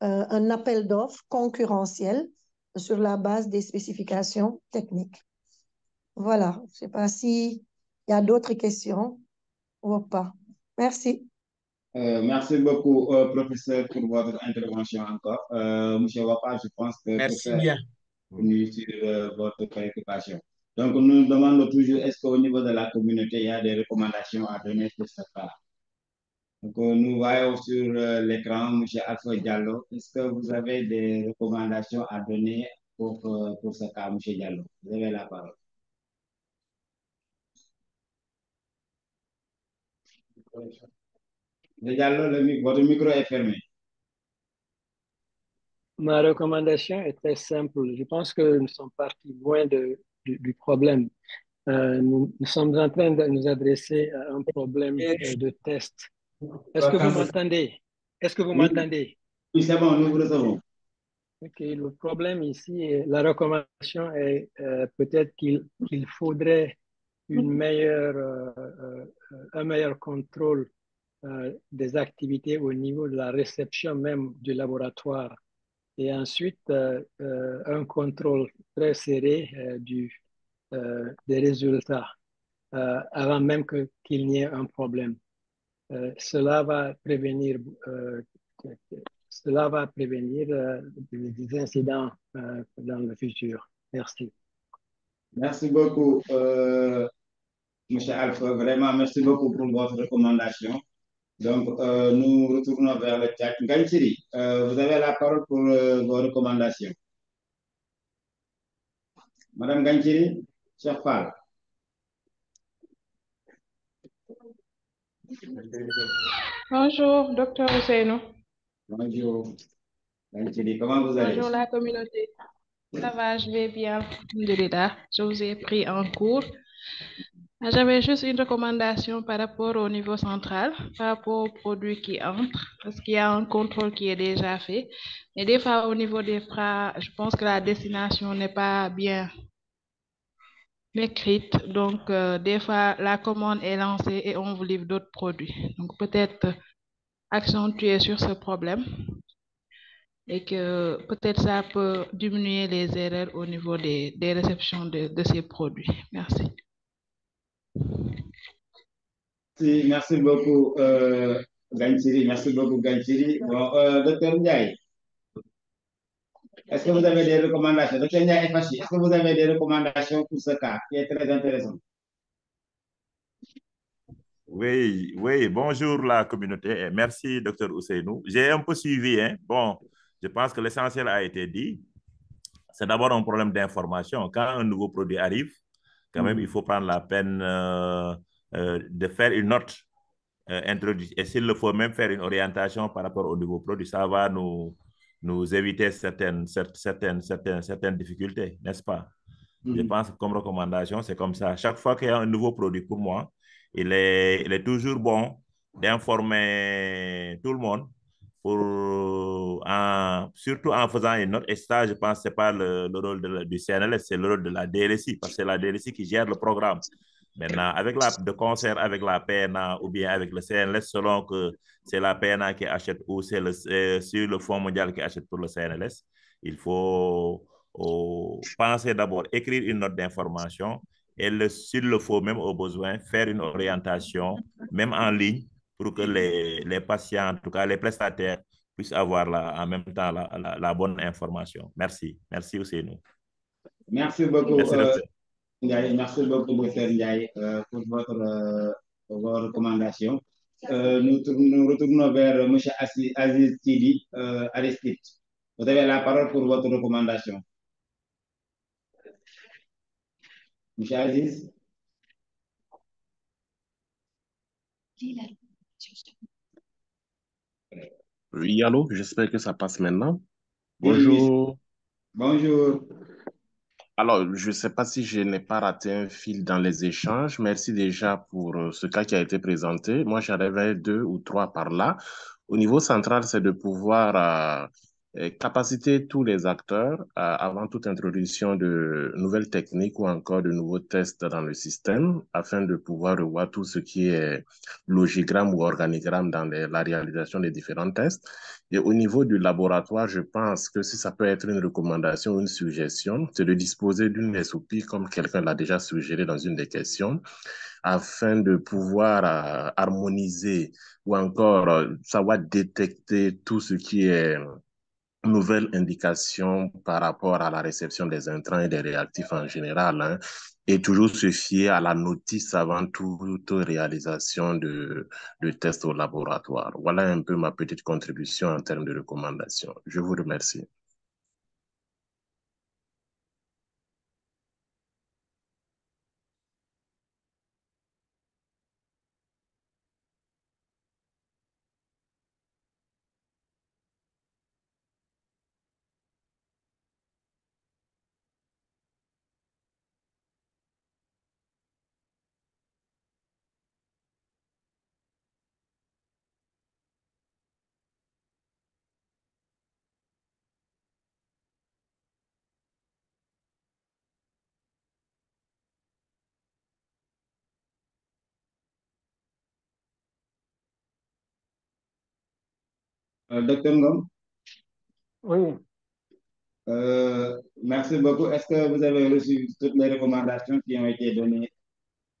un appel d'offres concurrentiel sur la base des spécifications techniques. Voilà, je ne sais pas s'il y a d'autres questions ou pas. Merci. Merci beaucoup, professeur, pour votre intervention encore. Monsieur Wapa, je pense que tout Merci est bien. venu sur votre préoccupation. Donc, nous demandons toujours, est-ce qu'au niveau de la communauté, il y a des recommandations à donner pour ce cas? Donc, nous voyons sur l'écran M. Alpha Diallo. Est-ce que vous avez des recommandations à donner pour ce cas, M. Diallo? Vous avez la parole. M. Diallo, votre micro est fermé. Ma recommandation est très simple. Je pense que nous sommes partis loin du problème. Nous sommes en train de nous adresser à un problème de test. Est-ce que vous m'entendez? Est-ce que vous m'entendez? Oui, c'est bon, nous vous recevons. Ok, le problème ici, la recommandation est peut-être qu'il faudrait un meilleur contrôle des activités au niveau de la réception même du laboratoire et ensuite un contrôle très serré des résultats avant même qu'il n'y ait un problème. Cela va prévenir des incidents dans le futur. Merci. Merci beaucoup, M. Alpha. Vraiment, merci beaucoup pour votre recommandation. Donc, nous retournons vers le chat. Ganchiri, vous avez la parole pour vos recommandations. Madame Ganchiri, Cheikh Fall. Bonjour, docteur Ousseynou. Bonjour. Ganchiri, comment vous allez? Bonjour la communauté. Ça va, je vais bien. Alhamdulillah. Je vous ai pris en cours. J'avais juste une recommandation par rapport au niveau central, par rapport aux produits qui entrent, parce qu'il y a un contrôle qui est déjà fait. Et des fois, au niveau des frais, je pense que la destination n'est pas bien écrite. Donc, des fois, la commande est lancée et on vous livre d'autres produits. Donc, peut-être accentuer sur ce problème et que peut-être ça peut diminuer les erreurs au niveau des réceptions de ces produits. Merci. Merci beaucoup, Ganchiri. Merci beaucoup, Ganchiri. Bon, docteur Ndiaye, est-ce que vous avez des recommandations? Docteur Ndiaye FHI, est-ce que vous avez des recommandations pour ce cas qui est très intéressant? Oui, oui, bonjour la communauté. Merci, docteur Ousseynou. J'ai un peu suivi, hein. Bon, je pense que l'essentiel a été dit. C'est d'abord un problème d'information. Quand un nouveau produit arrive, quand même, il faut prendre la peine de faire une note introduite. Et s'il le faut, même faire une orientation par rapport au nouveau produit. Ça va nous éviter certaines difficultés, n'est-ce pas? Je pense que comme recommandation, c'est comme ça. Chaque fois qu'il y a un nouveau produit pour moi, il est toujours bon d'informer tout le monde, surtout en faisant une note. Et ça, je pense que ce n'est pas le rôle du CNLS, c'est le rôle de la DLSI, parce que c'est la DLSI qui gère le programme. Maintenant, de concert avec la PNA ou bien avec le CNLS, selon que c'est la PNA qui achète ou c'est sur le Fonds mondial qui achète pour le CNLS, il faut penser d'abord, écrire une note d'information et s'il le faut, même au besoin, faire une orientation, même en ligne, pour que les patients, en tout cas les prestataires, puissent avoir en même temps la bonne information. Merci. Merci aussi, nous. Merci beaucoup. Merci, Merci beaucoup, docteur Ndiaye, pour vos recommandations. Nous retournons vers M. Aziz Tidi Aristide. Vous avez la parole pour votre recommandation. M. Aziz. Oui, allô, j'espère que ça passe maintenant. Bonjour. Bonjour. Alors, je ne sais pas si je n'ai pas raté un fil dans les échanges. Merci déjà pour ce cas qui a été présenté. Moi, j'en avais 2 ou 3 par là. Au niveau central, c'est de pouvoir capaciter tous les acteurs avant toute introduction de nouvelles techniques ou encore de nouveaux tests dans le système afin de pouvoir revoir tout ce qui est logigramme ou organigramme dans la réalisation des différents tests. Et au niveau du laboratoire, je pense que si ça peut être une recommandation ou une suggestion, c'est de disposer d'une SOP comme quelqu'un l'a déjà suggéré dans une des questions afin de pouvoir harmoniser ou encore savoir détecter tout ce qui est nouvelles indications par rapport à la réception des intrants et des réactifs en général, hein, et toujours se fier à la notice avant toute réalisation de tests au laboratoire. Voilà un peu ma petite contribution en termes de recommandations. Je vous remercie. Docteur Ngom, Oui, merci beaucoup. Est-ce que vous avez reçu toutes les recommandations qui ont été données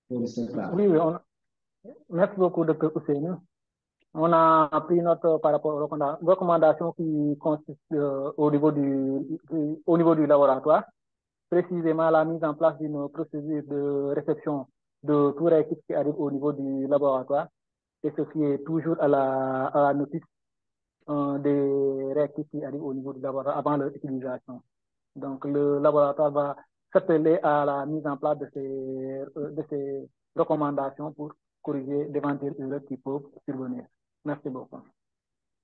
pour ce cas? oui, merci beaucoup, Dr. Ousseynou. On a pris note par rapport aux recommandations qui consistent au niveau du laboratoire, précisément la mise en place d'une procédure de réception de tout réactif qui arrive au niveau du laboratoire, et ce qui est toujours à la notice des réactifs qui arrivent au niveau du laboratoire avant leur utilisation. Donc, le laboratoire va s'atteler à la mise en place de ces recommandations pour corriger d'éventuelles erreurs qui peuvent survenir. Merci beaucoup.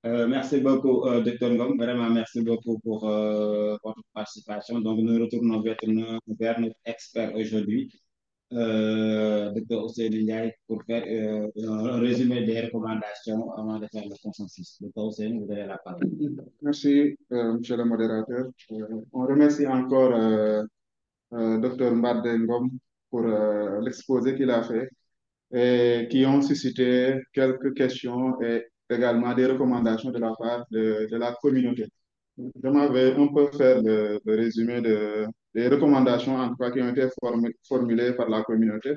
Merci beaucoup, Dr. Ngom. Vraiment, merci beaucoup pour votre participation. Donc, nous retournons vers notre expert aujourd'hui, Dr. Ousseynou Ndiaye, pour faire un résumé des recommandations avant de faire le consensus. Dr. Ousseynou, vous avez la parole. Merci, monsieur le modérateur. On remercie encore Dr. Mbade Ngom pour l'exposé qu'il a fait et qui ont suscité quelques questions et également des recommandations de la part de la communauté. Je m'avais un peu faire le résumé des recommandations en tout cas qui ont été formulées par la communauté.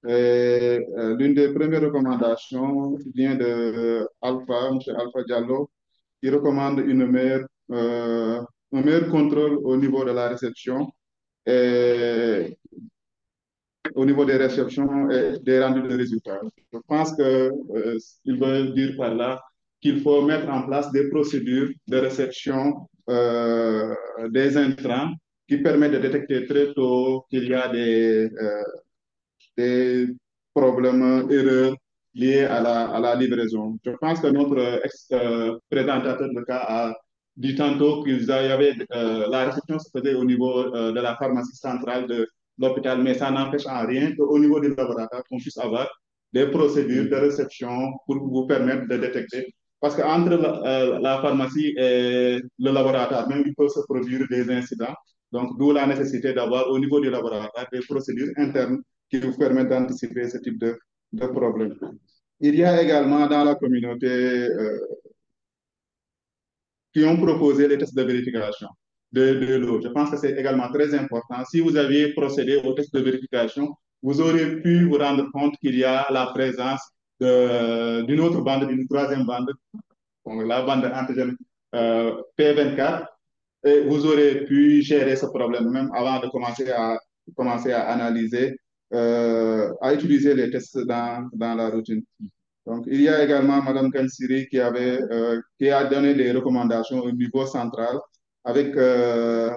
L'une des premières recommandations vient de M. Alpha Diallo, qui recommande un meilleur contrôle au niveau de la réception et au niveau des réceptions et des rendus de résultats. Je pense qu'il veut dire par là qu'il faut mettre en place des procédures de réception des intrants qui permettent de détecter très tôt qu'il y a des problèmes, erreurs liées à la livraison. Je pense que notre présentateur de cas a dit tantôt qu'il y avait la réception se faisait au niveau de la pharmacie centrale de l'hôpital, mais ça n'empêche en rien qu'au niveau du laboratoire, qu'on puisse avoir des procédures de réception pour vous permettre de détecter. Parce qu'entre la pharmacie et le laboratoire, même il peut se produire des incidents. Donc, d'où la nécessité d'avoir au niveau du laboratoire des procédures internes qui vous permettent d'anticiper ce type de problème. Il y a également dans la communauté qui ont proposé les tests de vérification de l'eau. Je pense que c'est également très important. Si vous aviez procédé aux tests de vérification, vous aurez pu vous rendre compte qu'il y a la présence d'une autre bande, d'une troisième bande, la bande antigène P24, et vous aurez pu gérer ce problème même avant de commencer à analyser, à utiliser les tests dans la routine. Donc, il y a également Mme Kansiri qui a donné des recommandations au niveau central avec de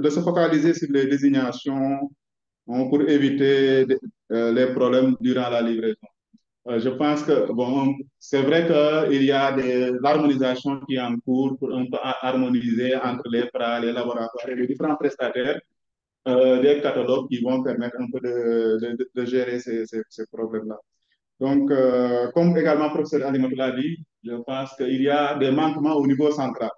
se focaliser sur les désignations pour éviter les problèmes durant la livraison. Je pense que, bon, c'est vrai qu'il y a l'harmonisation qui est en cours pour un peu harmoniser entre les laboratoires et les différents prestataires des catalogues qui vont permettre un peu de gérer ces problèmes-là. Donc, comme également le professeur Alimatou l'a dit, je pense qu'il y a des manquements au niveau central.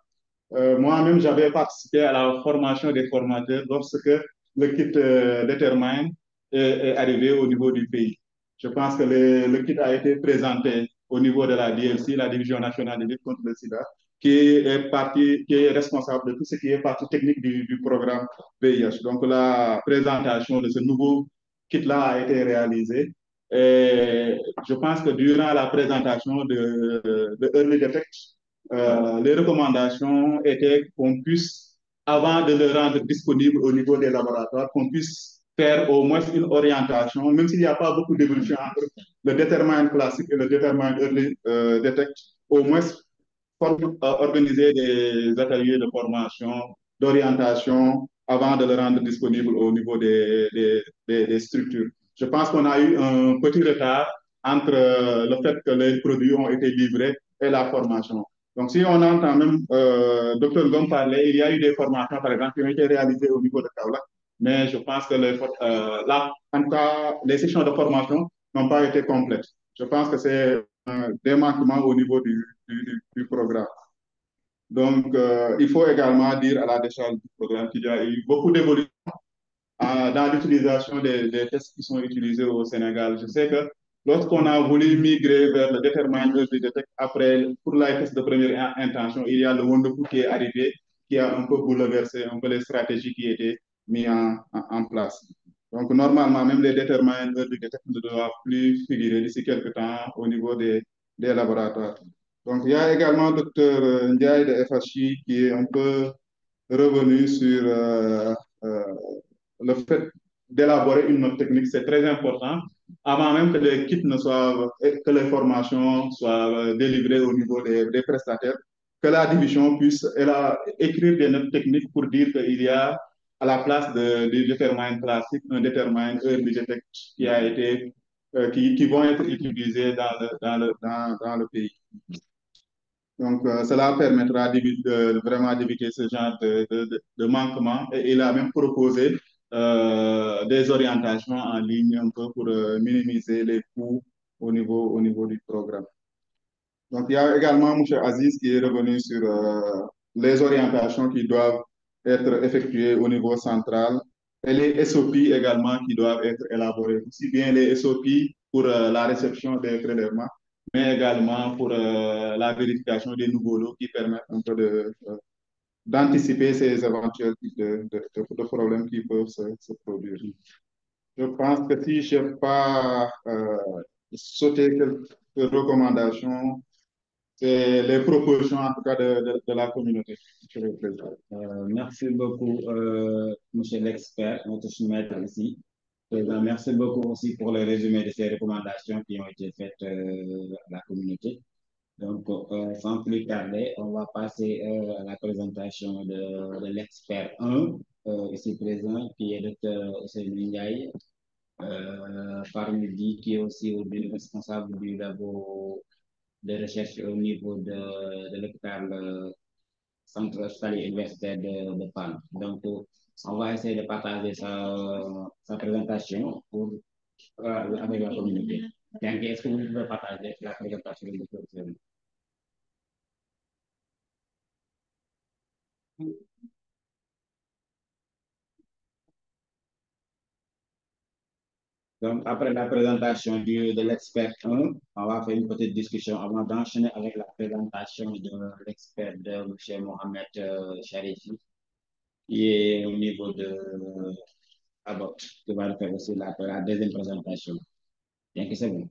Moi-même, j'avais participé à la formation des formateurs lorsque le kit Determine est arrivé au niveau du pays. Je pense que le kit a été présenté au niveau de la DLC, la Division nationale de lutte contre le sida, qui est responsable de tout ce qui est partie technique du programme VIH. Donc, la présentation de ce nouveau kit-là a été réalisée. Et je pense que durant la présentation de Early Detect, les recommandations étaient qu'on puisse, avant de le rendre disponible au niveau des laboratoires, qu'on puisse faire au moins une orientation, même s'il n'y a pas beaucoup d'évolution entre le déterminant classique et le déterminant early detect, au moins organiser des ateliers de formation, d'orientation, avant de le rendre disponible au niveau des structures. Je pense qu'on a eu un petit retard entre le fait que les produits ont été livrés et la formation. Donc, si on entend même Dr Ngom parler, il y a eu des formations, par exemple, qui ont été réalisées au niveau de Kaolack, mais je pense que là, en tout cas, les sessions de formation n'ont pas été complètes. Je pense que c'est des manquements au niveau du programme. Donc, il faut également dire à la décharge du programme qu'il y a eu beaucoup d'évolution dans l'utilisation des tests qui sont utilisés au Sénégal. Je sais que lorsqu'on a voulu migrer vers le déterminant de détect, après, pour la test de première intention, il y a le Wonderful qui est arrivé, qui a un peu bouleversé un peu les stratégies qui étaient mises en place. Donc, normalement, même les déterminants de détect ne doivent plus figurer d'ici quelques temps au niveau des laboratoires. Donc, il y a également Dr Ndiaye de FHI qui est un peu revenu sur le fait d'élaborer une note technique, c'est très important. Avant même que les kits ne soient, que les formations soient délivrées au niveau des prestataires, que la division puisse écrire des notes techniques pour dire qu'il y a à la place du déterminant classique un déterminant early detect qui a été, qui vont être utilisés dans le pays. Donc, cela permettra vraiment d'éviter ce genre de manquement. Et il a même proposé des orientations en ligne un peu pour minimiser les coûts au niveau du programme. Donc, il y a également M. Aziz qui est revenu sur les orientations qui doivent être effectuées au niveau central et les SOP également qui doivent être élaborés. Aussi bien les SOP pour la réception des prélèvements, mais également pour la vérification des nouveaux lots qui permettent un peu d'anticiper ces éventuels types de problèmes qui peuvent se produire. Je pense que si je n'ai pas sauté quelques recommandations, c'est les propositions en tout cas de la communauté. Merci beaucoup, monsieur l'expert, notre soumetteur ici. Merci beaucoup aussi pour le résumé de ces recommandations qui ont été faites à la communauté. Donc, sans plus tarder, on va passer à la présentation de l'expert 1, ici présent, qui est Dr Ousseynou Ndiaye, parmi qui est aussi responsable du labo de recherche au niveau de l'hôpital centre hospitalier universitaire de Panne. Donc, on va essayer de partager sa présentation avec la communauté. Donc, est-ce que vous pouvez partager la présentation de votre. Donc, après la présentation de l'expert 1, on va faire une petite discussion avant d'enchaîner avec la présentation de l'expert de M. Mohamed Charifi, qui est au niveau de Abbott, qui va faire aussi la deuxième présentation. Bien que c'est bon.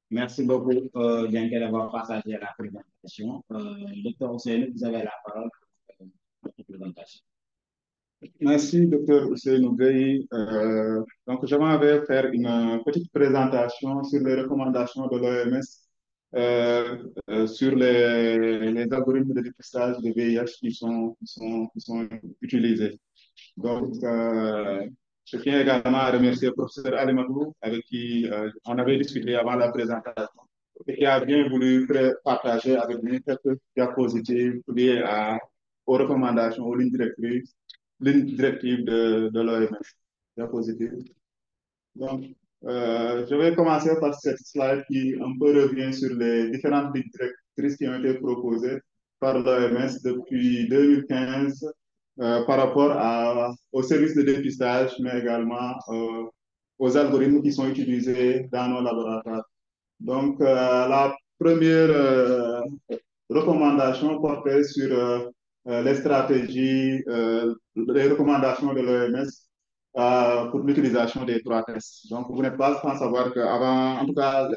Merci beaucoup, Bianca, d'avoir partagé la présentation. Docteur Ousseynou, vous avez la parole pour la présentation. Merci, Dr Ousseynou Gueye. Donc, je vais faire une petite présentation sur les recommandations de l'OMS sur les algorithmes de dépistage de VIH qui sont utilisés. Donc, je tiens également à remercier le professeur Alimatou, avec qui on avait discuté avant la présentation, et qui a bien voulu partager avec nous quelques diapositives liées aux recommandations, aux lignes directives de l'OMS. Diapositives. Donc, je vais commencer par cette slide qui un peu revient sur les différentes lignes directrices qui ont été proposées par l'OMS depuis 2015 par rapport aux services de dépistage, mais également aux algorithmes qui sont utilisés dans nos laboratoires. Donc, la première recommandation portait sur les stratégies, les recommandations de l'OMS pour l'utilisation des 3 tests. Donc, vous n'êtes pas sans savoir qu'avant, en tout cas,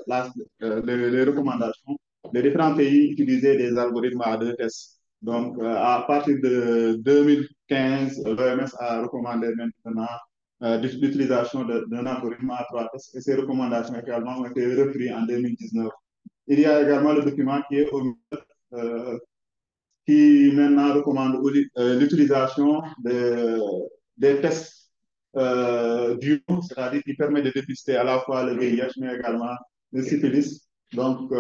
les recommandations, les différents pays utilisaient des algorithmes à 2 tests. Donc, à partir de 2015, l'OMS a recommandé maintenant l'utilisation d'un algorithme à 3 tests et ces recommandations également ont été reprises en 2019. Il y a également le document qui est qui maintenant recommande l'utilisation des tests duo, c'est-à-dire qui permet de dépister à la fois le VIH mais également le syphilis. Donc,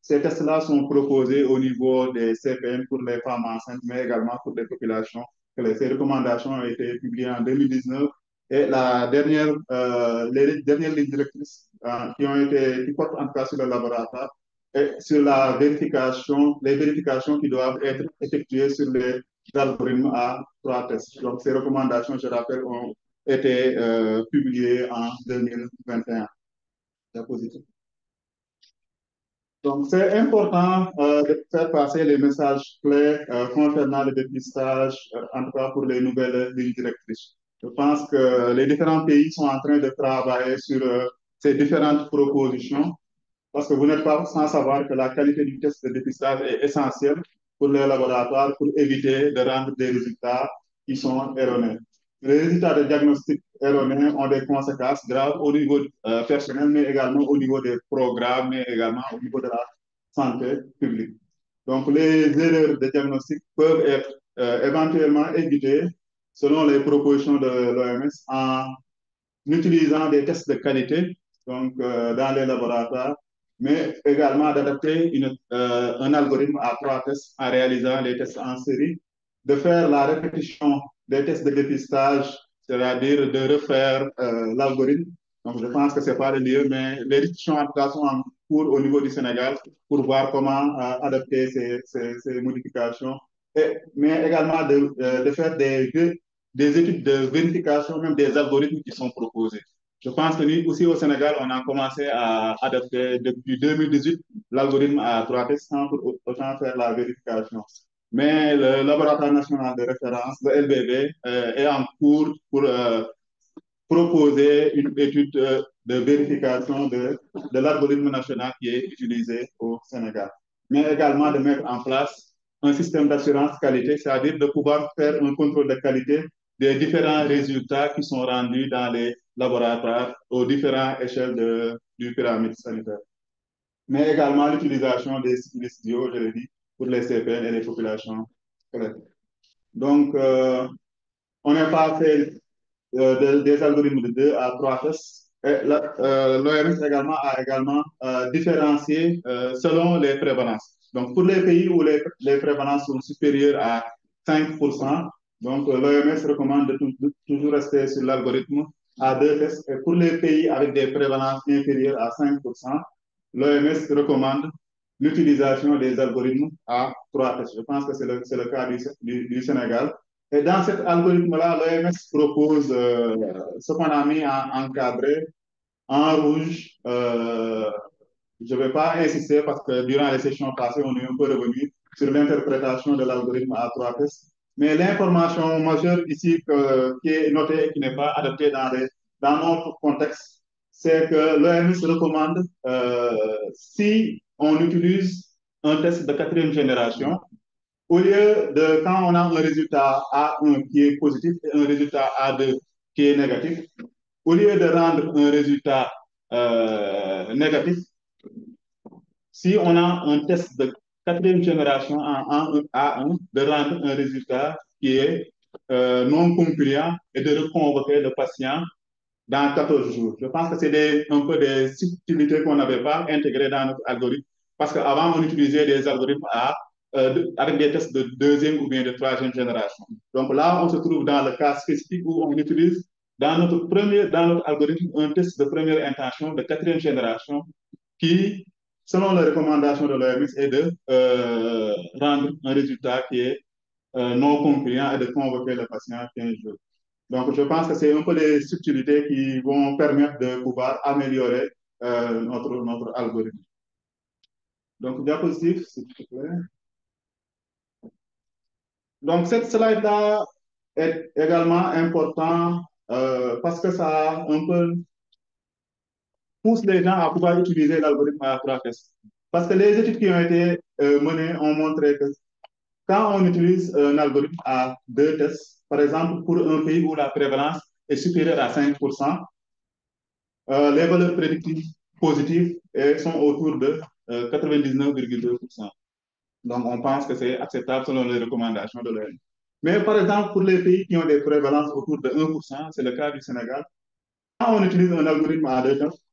ces tests-là sont proposés au niveau des CPN pour les femmes enceintes, mais également pour les populations. Ces recommandations ont été publiées en 2019 et les dernières lignes directrices qui portent en tout cas sur le laboratoire et sur les vérifications qui doivent être effectuées sur les algorithmes à 3 tests. Donc, ces recommandations, je rappelle, ont été publiées en 2021. C'est positif. Donc, c'est important de faire passer les messages clairs concernant le dépistage, en tout cas pour les nouvelles lignes directrices. Je pense que les différents pays sont en train de travailler sur ces différentes propositions parce que vous n'êtes pas sans savoir que la qualité du test de dépistage est essentielle pour les laboratoires pour éviter de rendre des résultats qui sont erronés. Les résultats de diagnostic erronés ont des conséquences graves au niveau personnel, mais également au niveau des programmes, mais également au niveau de la santé publique. Donc, les erreurs de diagnostic peuvent être éventuellement évitées selon les propositions de l'OMS en utilisant des tests de qualité donc, dans les laboratoires, mais également d'adapter un algorithme à 3 tests en réalisant les tests en série, de faire la répétition des tests de dépistage, c'est-à-dire de refaire l'algorithme. Donc, je pense que ce n'est pas le lieu, mais les discussions en tout cas sont en cours au niveau du Sénégal pour voir comment adapter ces modifications, mais également de faire des études de vérification, même des algorithmes qui sont proposés. Je pense que nous, aussi au Sénégal, on a commencé à adapter depuis 2018 l'algorithme à 3 tests sans pour autant faire la vérification. Mais le laboratoire national de référence, le LBV, est en cours pour proposer une étude de vérification de l'algorithme national qui est utilisé au Sénégal. Mais également de mettre en place un système d'assurance qualité, c'est-à-dire de pouvoir faire un contrôle de qualité des différents résultats qui sont rendus dans les laboratoires aux différentes échelles du pyramide sanitaire. Mais également l'utilisation des syphilis bio, je l'ai dit, pour les CPN et les populations squelettiques. Donc, on n'a pas fait des algorithmes de 2 à 3 tests. L'OMS a également différencié selon les prévalences. Donc, pour les pays où les prévalences sont supérieures à 5%, donc l'OMS recommande de toujours rester sur l'algorithme à 2 tests. Et pour les pays avec des prévalences inférieures à 5%, l'OMS recommande l'utilisation des algorithmes à 3 tests. Je pense que c'est le cas du Sénégal. Et dans cet algorithme-là, l'OMS propose ce qu'on a mis encadré en rouge. Je ne vais pas insister parce que durant les sessions passées, on est un peu revenu sur l'interprétation de l'algorithme à 3 tests. Mais l'information majeure ici qui est notée et qui n'est pas adaptée dans notre contexte, c'est que l'OMS recommande, si on utilise un test de 4e génération, au lieu de, quand on a un résultat A1 qui est positif et un résultat A2 qui est négatif, au lieu de rendre un résultat négatif, si on a un test de quatrième génération en A1, de rendre un résultat qui est non concluant et de reconvoquer le patient dans 14 jours. Je pense que c'est un peu des subtilités qu'on n'avait pas intégrées dans notre algorithme, parce qu'avant, on utilisait des algorithmes avec des tests de deuxième ou bien de troisième génération. Donc là, on se trouve dans le cas spécifique où on utilise dans notre algorithme un test de première intention de quatrième génération qui, selon les recommandations de l'OMS, est de rendre un résultat qui est non concluant et de convoquer le patient 15 jours. Donc, je pense que c'est un peu des subtilités qui vont permettre de pouvoir améliorer notre algorithme. Donc, diapositive, s'il te plaît. Donc, cette slide-là est également importante parce que ça un peu pousse les gens à pouvoir utiliser l'algorithme à 3 tests. Parce que les études qui ont été menées ont montré que quand on utilise un algorithme à 2 tests, par exemple, pour un pays où la prévalence est supérieure à 5%, les valeurs prédictives positives sont autour de 99,2%. Donc, on pense que c'est acceptable selon les recommandations de l'OMS. Mais par exemple, pour les pays qui ont des prévalences autour de 1%, c'est le cas du Sénégal, quand on utilise un algorithme à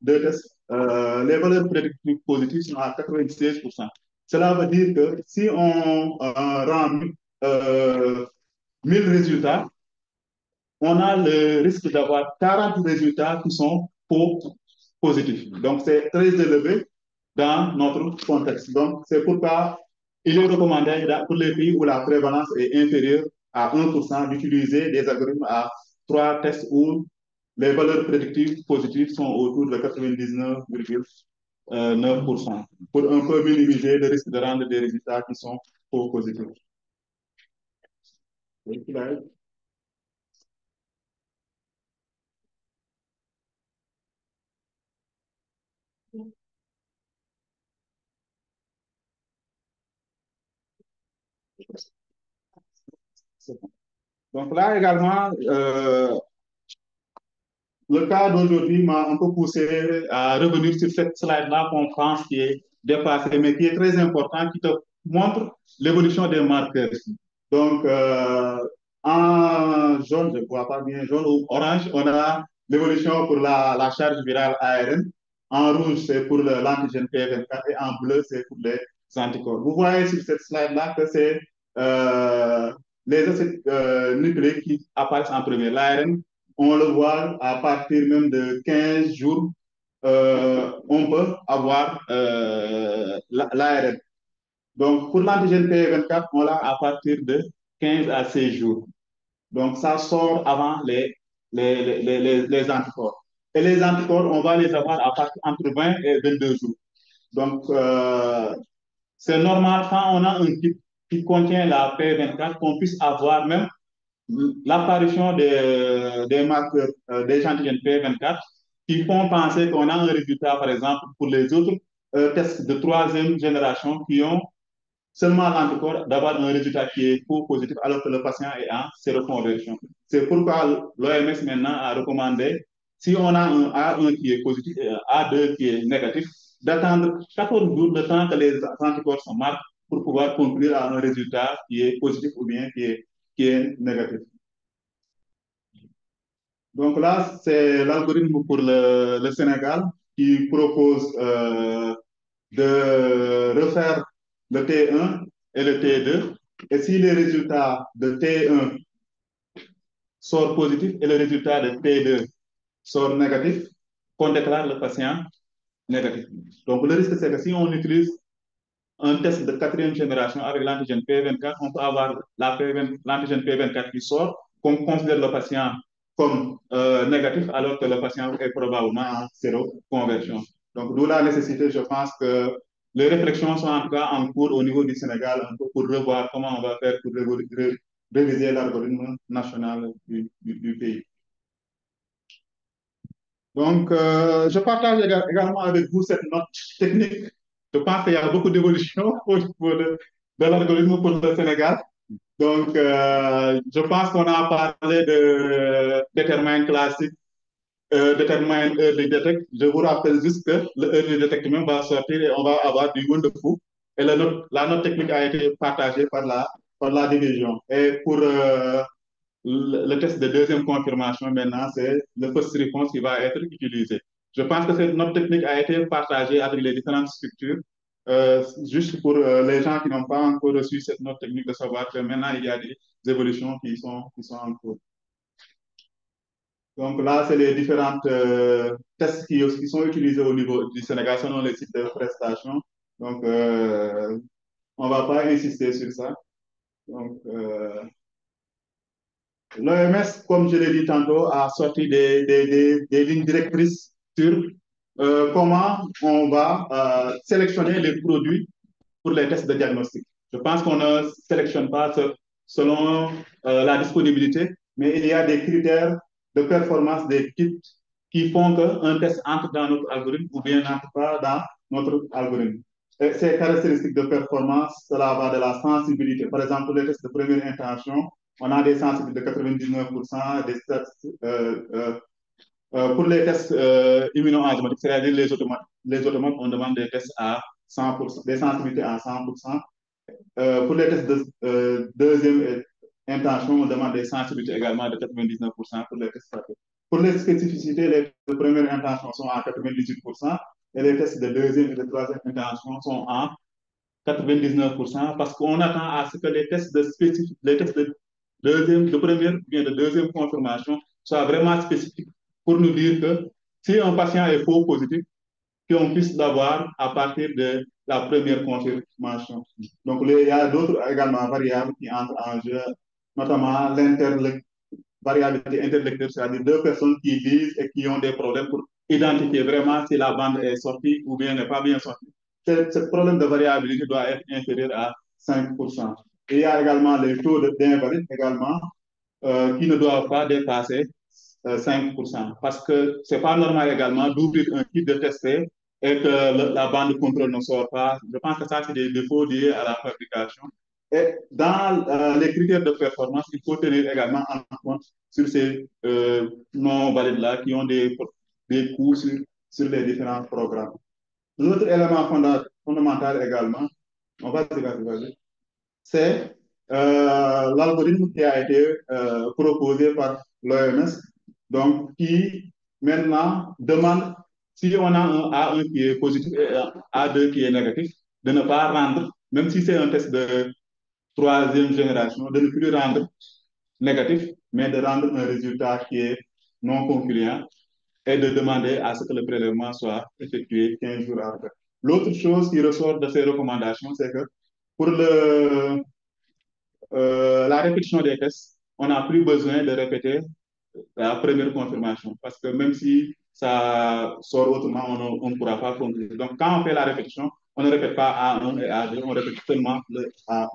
2 tests, les valeurs prédictives positives sont à 96%. Cela veut dire que si on rend 1000 résultats, on a le risque d'avoir 40 résultats qui sont faux positifs. Donc, c'est très élevé dans notre contexte. Donc, c'est pourquoi il est recommandé pour les pays où la prévalence est inférieure à 1% d'utiliser des algorithmes à 3 tests où les valeurs prédictives positives sont autour de 99,9% pour un peu minimiser le risque de rendre des résultats qui sont faux positifs. Donc là également, le cas d'aujourd'hui m'a un peu poussé à revenir sur cette slide-là qu'on pense qui est dépassée, mais qui est très important, qui te montre l'évolution des marqueurs. Donc, en jaune, je ne vois pas bien, jaune ou orange, on a l'évolution pour la charge virale ARN. En rouge, c'est pour l'antigène P24 et en bleu, c'est pour les anticorps. Vous voyez sur cette slide-là que c'est les acides nucléiques qui apparaissent en premier. L'ARN, on le voit à partir même de 15 jours, on peut avoir l'ARN. Donc, pour l'antigène P24, on l'a à partir de 15 à 16 jours. Donc, ça sort avant les anticorps. Et les anticorps, on va les avoir à partir entre 20 et 22 jours. Donc, c'est normal quand on a un type qui contient la P24 qu'on puisse avoir même l'apparition des marqueurs des antigènes P24 qui font penser qu'on a un résultat, par exemple, pour les autres tests de troisième génération qui ont seulement l'anticorps d'avoir un résultat qui est faux positif alors que le patient est en séroconversion. C'est pourquoi l'OMS maintenant a recommandé, si on a un A1 qui est positif et un A2 qui est négatif, d'attendre 14 jours le temps que les anticorps se marquent pour pouvoir conclure à un résultat qui est positif ou bien qui est négatif. Donc là, c'est l'algorithme pour le Sénégal qui propose de refaire le T1 et le T2. Et si les résultats de T1 sortent positifs et le résultat de T2 sort négatif, qu'on déclare le patient négatif. Donc le risque, c'est que si on utilise un test de quatrième génération avec l'antigène P24, on peut avoir l'antigène P24 qui sort, qu'on considère le patient comme négatif, alors que le patient est probablement en séroconversion. Donc, d'où la nécessité, je pense que les réflexions sont en tout cas en cours au niveau du Sénégal, un peu pour revoir comment on va faire pour réviser l'algorithme national du pays. Donc, je partage également avec vous cette note technique. Je pense qu'il y a beaucoup d'évolutions au niveau de l'algorithme pour le Sénégal. Donc, je pense qu'on a parlé de déterminants classiques détermine early detect. Je vous rappelle juste que le early detect même va sortir et on va avoir du wonderful. Et la note technique a été partagée par la division. Et pour le test de deuxième confirmation, maintenant, c'est le first response qui va être utilisé. Je pense que cette note technique a été partagée avec les différentes structures, juste pour les gens qui n'ont pas encore reçu cette note technique, de savoir que maintenant, il y a des évolutions qui sont en cours. Donc là, c'est les différents tests qui sont utilisés au niveau du Sénégal selon les sites de prestation. Donc, on ne va pas insister sur ça. Donc, l'OMS, comme je l'ai dit tantôt, a sorti des lignes directrices sur comment on va sélectionner les produits pour les tests de diagnostic. Je pense qu'on ne sélectionne pas selon la disponibilité, mais il y a des critères de performance des kits qui font qu'un test entre dans notre algorithme ou bien n'entre pas dans notre algorithme. Et ces caractéristiques de performance, cela va de la sensibilité. Par exemple, pour les tests de première intention, on a des sensibilités de 99%, pour les tests immunoenzymatiques, c'est-à-dire les automates, on demande des tests à 100%, des sensibilités à 100%. Pour les tests de deuxième intention, on demande des sensibilités également de 99% pour les tests rapides. Pour les spécificités, les tests de première intention sont à 98% et les tests de deuxième et de troisième intention sont à 99% parce qu'on attend à ce que les tests de première ou bien de deuxième confirmation soient vraiment spécifiques pour nous dire que si un patient est faux positif, qu'on puisse l'avoir à partir de la première confirmation. Donc, il y a d'autres également variables qui entrent en jeu, notamment variabilité interlecteur, c'est-à-dire deux personnes qui lisent et qui ont des problèmes pour identifier vraiment si la bande est sortie ou bien n'est pas bien sortie. Ce problème de variabilité doit être inférieur à 5%. Et il y a également les taux d'invalide également qui ne doivent pas dépasser 5%. Parce que ce n'est pas normal également d'ouvrir un kit de tester et que la bande de contrôle ne sort pas. Je pense que ça, c'est des défauts liés à la fabrication. Et dans les critères de performance, il faut tenir également en compte sur ces non-valides-là qui ont des coûts sur les différents programmes. L'autre élément fondamental également, c'est l'algorithme qui a été proposé par l'OMS, donc qui maintenant demande, si on a un A1 qui est positif et un A2 qui est négatif, de ne pas rendre, même si c'est un test de troisième génération, de ne plus rendre négatif, mais de rendre un résultat qui est non concluant et de demander à ce que le prélèvement soit effectué 15 jours après. L'autre chose qui ressort de ces recommandations, c'est que pour la répétition des tests, on n'a plus besoin de répéter la première confirmation parce que même si ça sort autrement, on ne pourra pas conclure. Donc, quand on fait la répétition, on ne répète pas A1 et A2, on répète seulement le A1.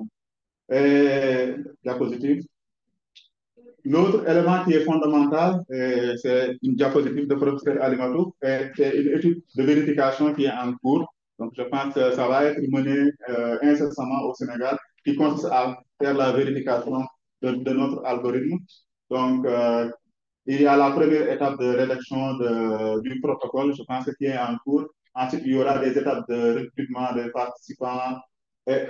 Et diapositive. L'autre élément qui est fondamental, c'est une diapositive de professeur Alimatou, c'est une étude de vérification qui est en cours. Donc, je pense que ça va être mené incessamment au Sénégal, qui consiste à faire la vérification de notre algorithme. Donc, il y a la première étape de rédaction du protocole, je pense, qui est en cours. Ensuite, il y aura des étapes de recrutement des participants et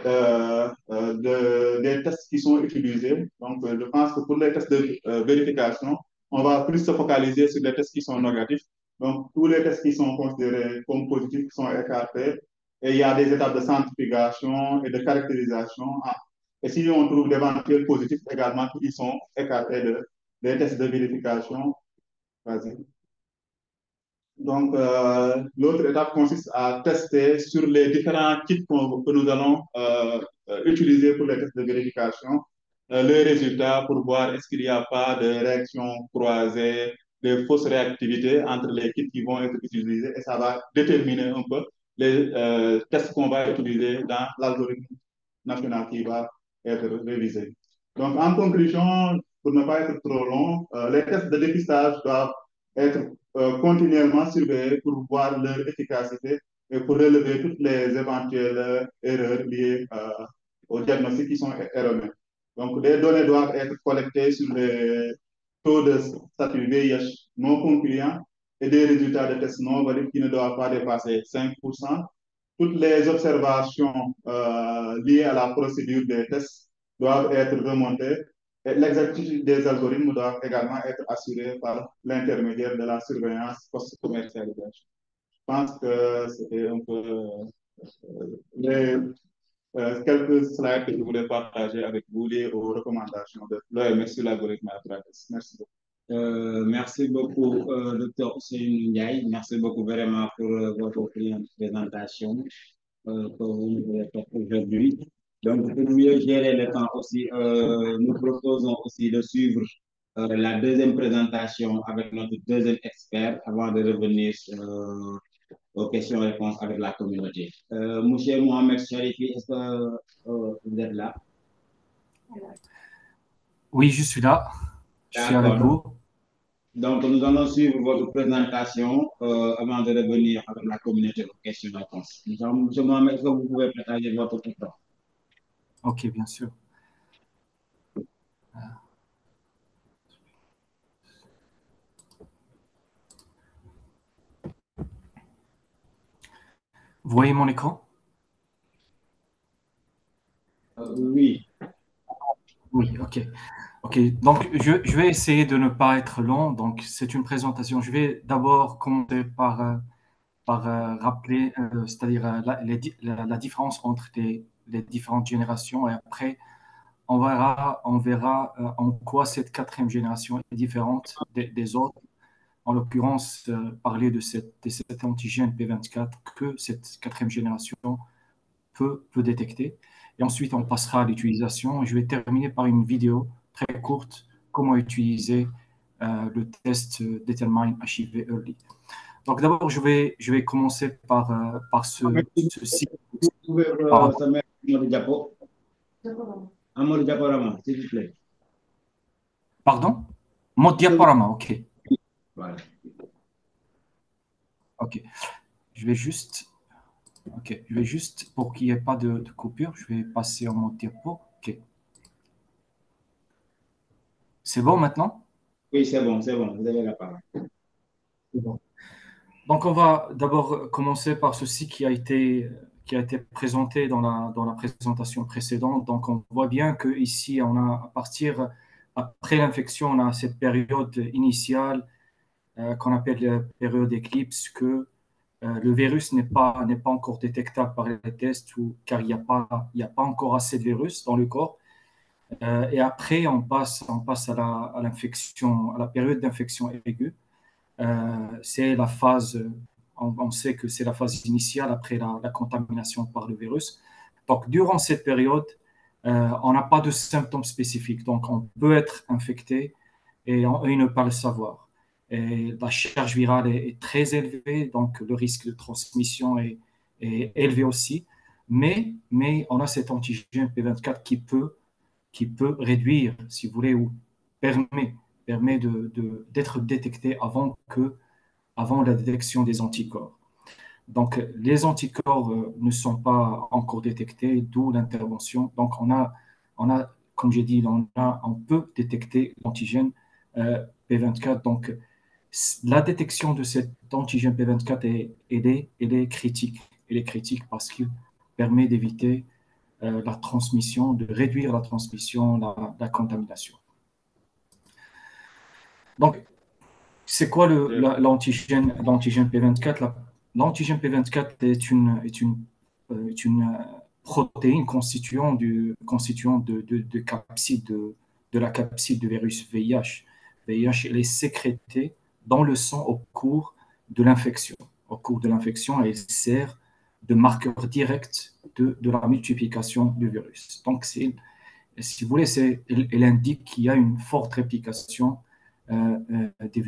des tests qui sont utilisés. Donc, je pense que pour les tests de vérification, on va plus se focaliser sur les tests qui sont négatifs. Donc, tous les tests qui sont considérés comme positifs sont écartés. Et il y a des étapes de centrifugation et de caractérisation. Et si on trouve d'éventuels positifs également, qui sont écartés des tests de vérification. Vas-y. Donc, l'autre étape consiste à tester sur les différents kits que nous allons utiliser pour les tests de vérification, les résultats pour voir est-ce qu'il n'y a pas de réaction croisée, de fausses réactivités entre les kits qui vont être utilisés et ça va déterminer un peu les tests qu'on va utiliser dans l'algorithme national qui va être révisé. Donc, en conclusion, pour ne pas être trop long, les tests de dépistage doivent être continuellement surveillés pour voir leur efficacité et pour relever toutes les éventuelles erreurs liées au diagnostic qui sont erronés. Donc, les données doivent être collectées sur les taux de statut VIH non concluants et des résultats de tests non valides qui ne doivent pas dépasser 5%. Toutes les observations liées à la procédure des tests doivent être remontées et l'exactitude des algorithmes doit également être assurée par l'intermédiaire de la surveillance post-commercialisation. Je pense que c'était un peu les quelques slides que je voulais partager avec vous liés aux recommandations de l'OMS sur l'algorithme Atratis. Merci beaucoup. Merci beaucoup, Dr. Ousseynou Ndiaye. Merci beaucoup vraiment pour votre présentation que vous nous avez faite aujourd'hui. Donc, pour mieux gérer le temps aussi, nous proposons aussi de suivre la deuxième présentation avec notre deuxième expert avant de revenir aux questions-réponses avec la communauté. Monsieur Mohamed Charifi, est-ce que vous êtes là? Oui, je suis là. Je suis avec vous. Donc, nous allons suivre votre présentation avant de revenir avec la communauté aux questions-réponses. Monsieur Mohamed, est-ce que vous pouvez partager votre temps? Ok, bien sûr. Vous voyez mon écran? Oui. Oui, ok. Ok, donc je vais essayer de ne pas être long. Donc, c'est une présentation. Je vais d'abord commencer par rappeler, c'est-à-dire la différence entre les différentes générations et après, on verra en quoi cette quatrième génération est différente des autres. En l'occurrence, parler de cet antigène P24 que cette quatrième génération peut détecter. Et ensuite, on passera à l'utilisation. Je vais terminer par une vidéo très courte, comment utiliser le test Determine HIV Early. Donc d'abord, je vais commencer par ce site. Vous pouvez se mettre en mode diapo. En mode diaporama, s'il vous plaît. Pardon? Mode diaporama, ok. Voilà. Ok. Je vais juste, pour qu'il n'y ait pas de coupure, je vais passer en mode diapo. Ok. C'est bon maintenant? Oui, c'est bon, vous avez la parole. C'est bon. Donc, on va d'abord commencer par ceci qui a été présenté dans la présentation précédente. Donc, on voit bien qu'ici, on a, après l'infection, on a cette période initiale qu'on appelle la période éclipse, que le virus n'est pas encore détectable par les tests car il n'y a pas encore assez de virus dans le corps. Et après, on passe à l'infection, à la période d'infection aiguë. C'est la phase, on sait que c'est la phase initiale après la contamination par le virus. Donc, durant cette période, on n'a pas de symptômes spécifiques. Donc, on peut être infecté et ne pas le savoir. Et la charge virale est très élevée, donc le risque de transmission est élevé aussi. Mais on a cet antigène P24 qui peut réduire, si vous voulez, ou permet d'être détecté avant la détection des anticorps. Donc, les anticorps ne sont pas encore détectés, d'où l'intervention. Donc, on a, comme j'ai dit, on peut détecter l'antigène P24. Donc, la détection de cet antigène P24 est critique. Elle est critique parce qu'il permet d'éviter la transmission, de réduire la transmission, la contamination. Donc, c'est quoi l'antigène P24? L'antigène P24 est une protéine constituant de la capside de virus VIH. VIH, elle est sécrétée dans le sang au cours de l'infection. Au cours de l'infection, elle sert de marqueur direct de la multiplication du virus. Donc, si vous voulez, elle indique qu'il y a une forte réplication du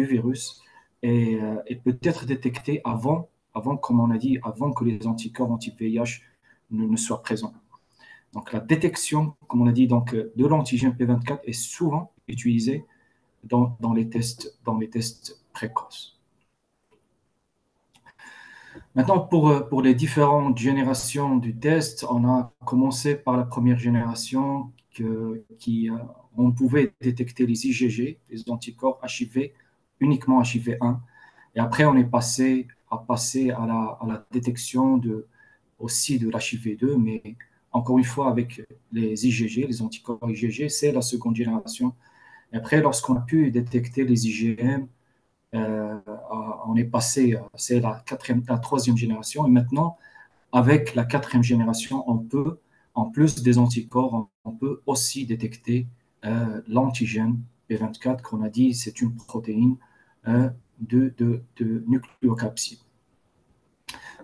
virus et peut être détecté avant, comme on a dit, avant que les anticorps anti-VIH ne soient présents. Donc la détection, comme on a dit, de l'antigène P24 est souvent utilisée dans les tests précoces. Maintenant, pour les différentes générations du test, on a commencé par la première génération on pouvait détecter les IgG, les anticorps HIV, uniquement HIV1. Et après, on est passé à la détection aussi de l'HIV2, mais encore une fois, avec les IgG, les anticorps IgG, c'est la seconde génération. Et après, lorsqu'on a pu détecter les IgM, on est passé, c'est la troisième génération. Et maintenant, avec la quatrième génération, on peut, en plus des anticorps, on peut aussi détecter l'antigène P24, qu'on a dit, c'est une protéine de nucléocapside.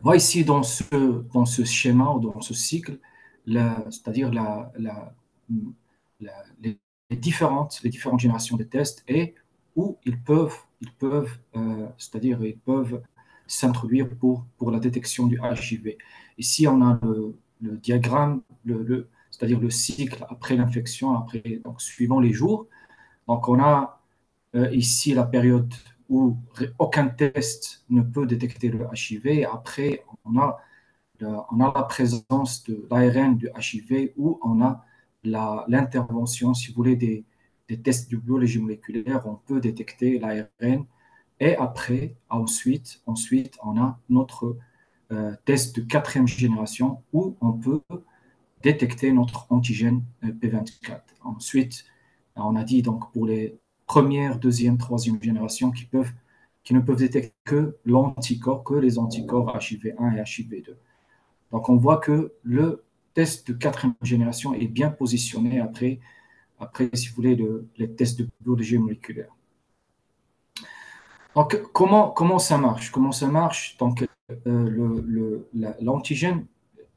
On voit ici dans ce schéma ou dans ce cycle, c'est-à-dire les différentes générations de tests et où ils peuvent c'est-à-dire ils peuvent s'introduire pour la détection du HIV. Ici, on a le diagramme, c'est-à-dire le cycle après l'infection, donc suivant les jours. Donc, on a ici la période où aucun test ne peut détecter le HIV. Après, on a la présence de l'ARN du HIV où on a l'intervention, si vous voulez, des tests de biologie moléculaire, on peut détecter l'ARN. Et après, ensuite, on a notre test de quatrième génération où on peut détecter notre antigène P24. Ensuite, on a dit donc pour les première, deuxième, troisième génération qui ne peuvent détecter que l'anticorps, que les anticorps HIV1 et HIV2. Donc on voit que le test de quatrième génération est bien positionné après si vous voulez, les tests de biologie moléculaire. Donc comment ça marche? Donc l'antigène,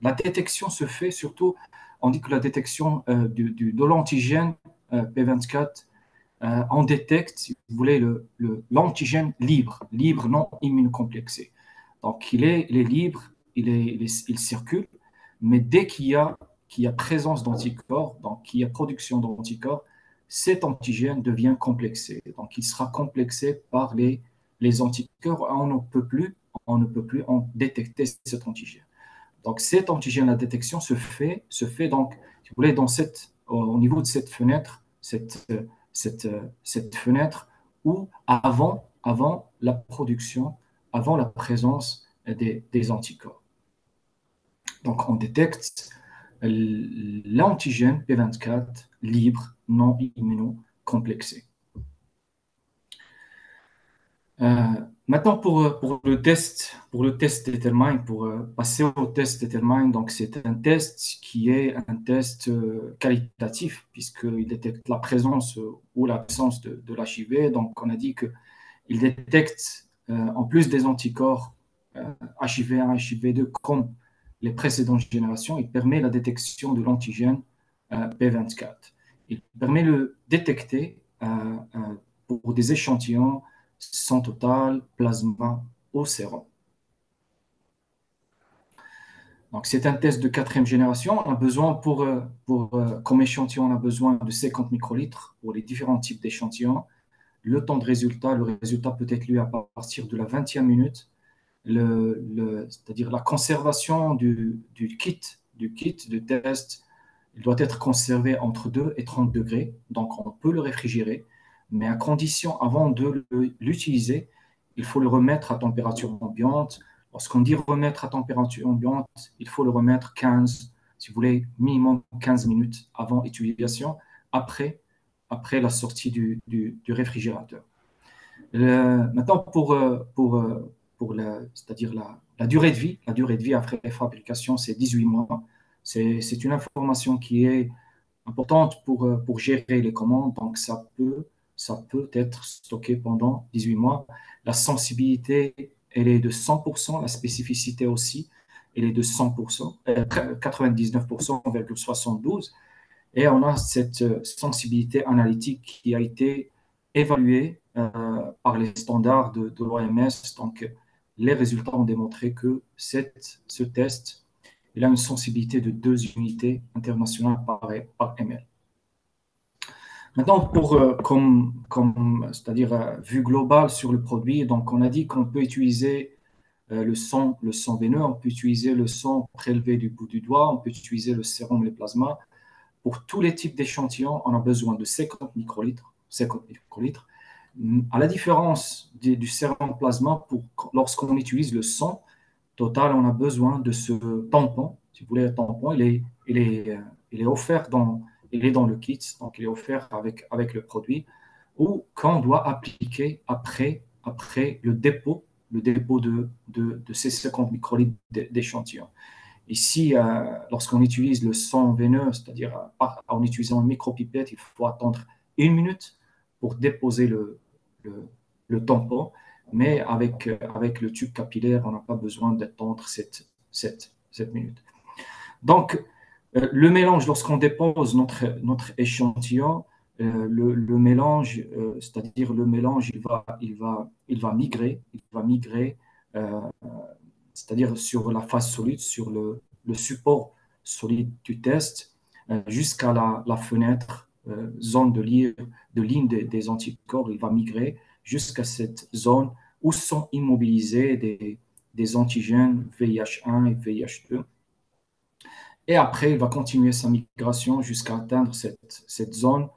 la détection se fait surtout, on dit que la détection de l'antigène P24, on détecte, si vous voulez, l'antigène libre non immunocomplexé. Donc, il est libre, il circule, mais dès qu'il y a présence d'anticorps, donc qu'il y a production d'anticorps, cet antigène devient complexé. Donc, il sera complexé par les anticorps. On ne peut plus en détecter cet antigène. Donc, cet antigène, la détection se fait donc, si vous voulez, au niveau de cette fenêtre, cette fenêtre où avant la production, avant la présence des anticorps. Donc, on détecte l'antigène P24 libre, non immunocomplexé. Maintenant, pour le test Determine, pour passer au test Determine, donc c'est un test qui est un test qualitatif, puisqu'il détecte la présence ou l'absence de l'HIV. Donc, on a dit qu'il détecte, en plus des anticorps HIV1, HIV2, comme les précédentes générations, il permet la détection de l'antigène P24. Il permet de détecter pour des échantillons sang total, plasma ou sérum. Donc, c'est un test de quatrième génération. On a besoin comme échantillon, on a besoin de 50 microlitres pour les différents types d'échantillons. Le temps de résultat, le résultat peut être lu à partir de la 20e minute. C'est-à-dire la conservation du kit de test, il doit être conservé entre 2 et 30 degrés. Donc, on peut le réfrigérer, mais à condition, avant de l'utiliser, il faut le remettre à température ambiante. Lorsqu'on dit remettre à température ambiante, il faut le remettre 15, si vous voulez, minimum 15 minutes avant utilisation, après la sortie du réfrigérateur. Maintenant, pour c'est-à-dire la durée de vie, après fabrication, c'est 18 mois. C'est une information qui est importante pour gérer les commandes, donc ça peut être stocké pendant 18 mois. La sensibilité, elle est de 100%, la spécificité aussi, elle est de 100%, 99,72%, et on a cette sensibilité analytique qui a été évaluée par les standards de l'OMS. Donc, les résultats ont démontré que ce test, il a une sensibilité de 2 unités internationales par ml. Maintenant, c'est-à-dire vue globale sur le produit, donc on a dit qu'on peut utiliser le sang veineux, on peut utiliser le sang prélevé du bout du doigt, on peut utiliser le sérum, le plasma. Pour tous les types d'échantillons, on a besoin de 50 microlitres. À la différence du sérum plasma, lorsqu'on utilise le sang total, on a besoin de ce tampon. Si vous voulez, le tampon, il est offert il est dans le kit, donc il est offert avec le produit, ou quand on doit appliquer après le dépôt de ces 50 microlitres d'échantillon. Ici, lorsqu'on utilise le sang veineux, c'est-à-dire en utilisant une micropipette, il faut attendre 1 minute pour déposer le tampon, mais avec le tube capillaire, on n'a pas besoin d'attendre cette minute. Donc, le mélange, lorsqu'on dépose notre échantillon, le mélange, c'est-à-dire le mélange, il va migrer, c'est-à-dire sur la phase solide, sur le support solide du test, jusqu'à la fenêtre, zone de ligne des anticorps. Il va migrer jusqu'à cette zone où sont immobilisés des antigènes VIH1 et VIH2. Et après, il va continuer sa migration jusqu'à atteindre cette zone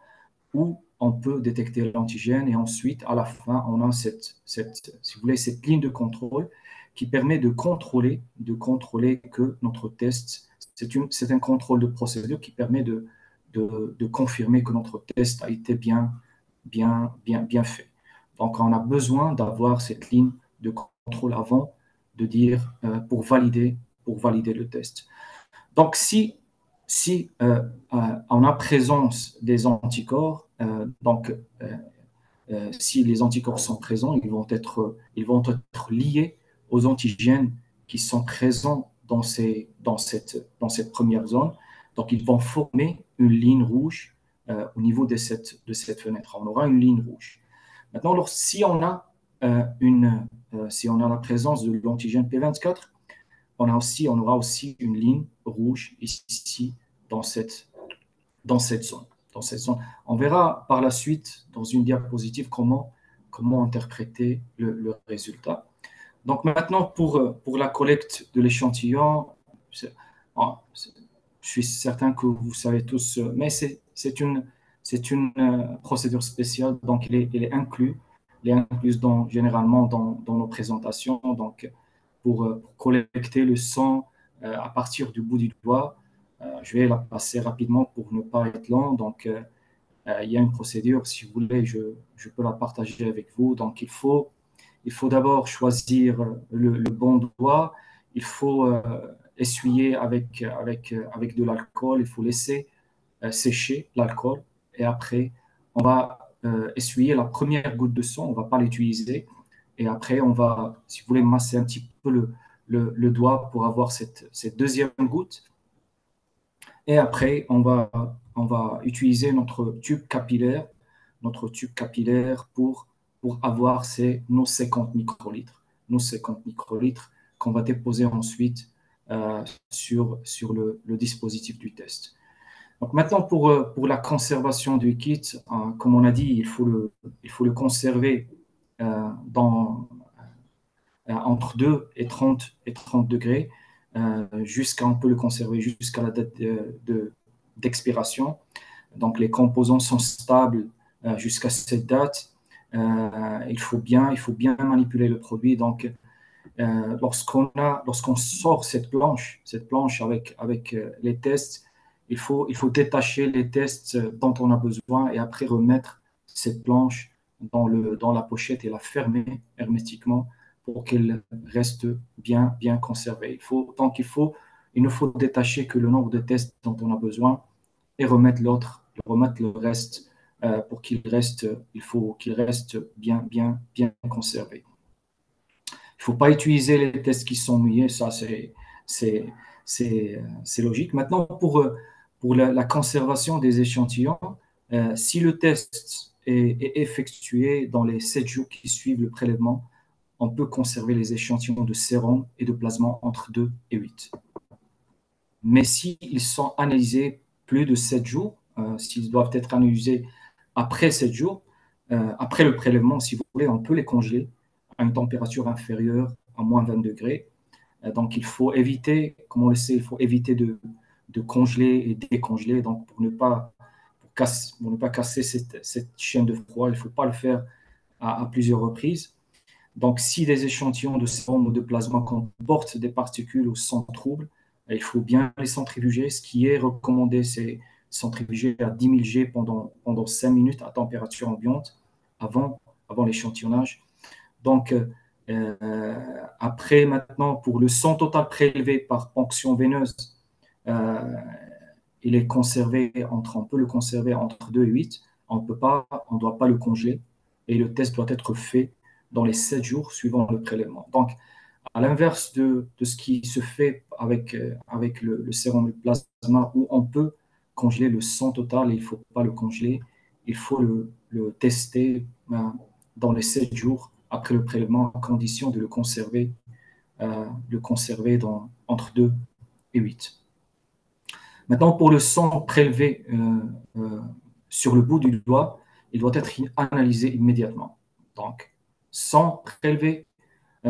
où on peut détecter l'antigène. Et ensuite, à la fin, on a si vous voulez, cette ligne de contrôle qui permet de contrôler que notre test, c'est un contrôle de procédure qui permet de confirmer que notre test a été bien fait. Donc, on a besoin d'avoir cette ligne de contrôle avant de dire pour valider le test. Donc, si on a présence des anticorps, si les anticorps sont présents, ils vont être liés aux antigènes qui sont présents dans cette première zone. Donc, ils vont former une ligne rouge au niveau de cette fenêtre. On aura une ligne rouge. Maintenant, si on a la présence de l'antigène P24, on aura aussi une ligne rouge ici dans cette zone. On verra par la suite dans une diapositive comment interpréter le résultat. Donc maintenant, pour la collecte de l'échantillon, je suis certain que vous savez tous, mais c'est une procédure spéciale, donc elle est incluse généralement dans nos présentations. Donc, pour collecter le sang à partir du bout du doigt, je vais la passer rapidement pour ne pas être long. Donc, il y a une procédure, si vous voulez, je peux la partager avec vous. Donc, il faut d'abord choisir le bon doigt. Il faut essuyer avec de l'alcool. Il faut laisser sécher l'alcool. Et après, on va essuyer la première goutte de sang. On ne va pas l'utiliser. Et après, on va, si vous voulez, masser un petit peu le doigt pour avoir cette deuxième goutte. Et après, on va utiliser notre tube capillaire pour avoir nos 50 microlitres. Nos 50 microlitres qu'on va déposer ensuite sur le dispositif du test. Donc maintenant, pour la conservation du kit, comme on a dit, il faut le conserver entre 2 et 30 degrés, on peut le conserver jusqu'à la date d'expiration. Donc les composants sont stables jusqu'à cette date. Il faut bien manipuler le produit. Donc lorsqu'on sort cette planche avec les tests, il faut détacher les tests dont on a besoin et après remettre cette planche dans la pochette et la fermer hermétiquement pour qu'elle reste bien conservée. Il ne faut détacher que le nombre de tests dont on a besoin et remettre le reste pour qu'il reste bien conservé. Il ne faut pas utiliser les tests qui sont mouillés, ça c'est logique. Maintenant, pour la conservation des échantillons, si le test est effectué dans les 7 jours qui suivent le prélèvement, on peut conserver les échantillons de sérum et de plasma entre 2 et 8. Mais s'ils sont analysés plus de 7 jours, s'ils doivent être analysés après 7 jours, après le prélèvement, si vous voulez, on peut les congeler à une température inférieure à moins 20 degrés. Donc, il faut éviter, comme on le sait, il faut éviter de congeler et décongeler. Donc, pour ne pas casser cette chaîne de froid, il ne faut pas le faire à plusieurs reprises. Donc, si des échantillons de sérum ou de plasma comportent des particules ou sans trouble, il faut bien les centrifuger. Ce qui est recommandé, c'est centrifuger à 10 000 G pendant 5 minutes à température ambiante avant l'échantillonnage. Donc, après, maintenant, pour le sang total prélevé par ponction veineuse, il est conservé on peut le conserver entre 2 et 8. On ne doit pas le congeler et le test doit être fait dans les 7 jours suivant le prélèvement. Donc, à l'inverse de ce qui se fait avec le sérum de plasma, où on peut congeler le sang total, il ne faut pas le congeler, il faut le tester dans les 7 jours après le prélèvement, à condition de le conserver entre 2 et 8. Maintenant, pour le sang prélevé sur le bout du doigt, il doit être analysé immédiatement. Donc, sang prélevé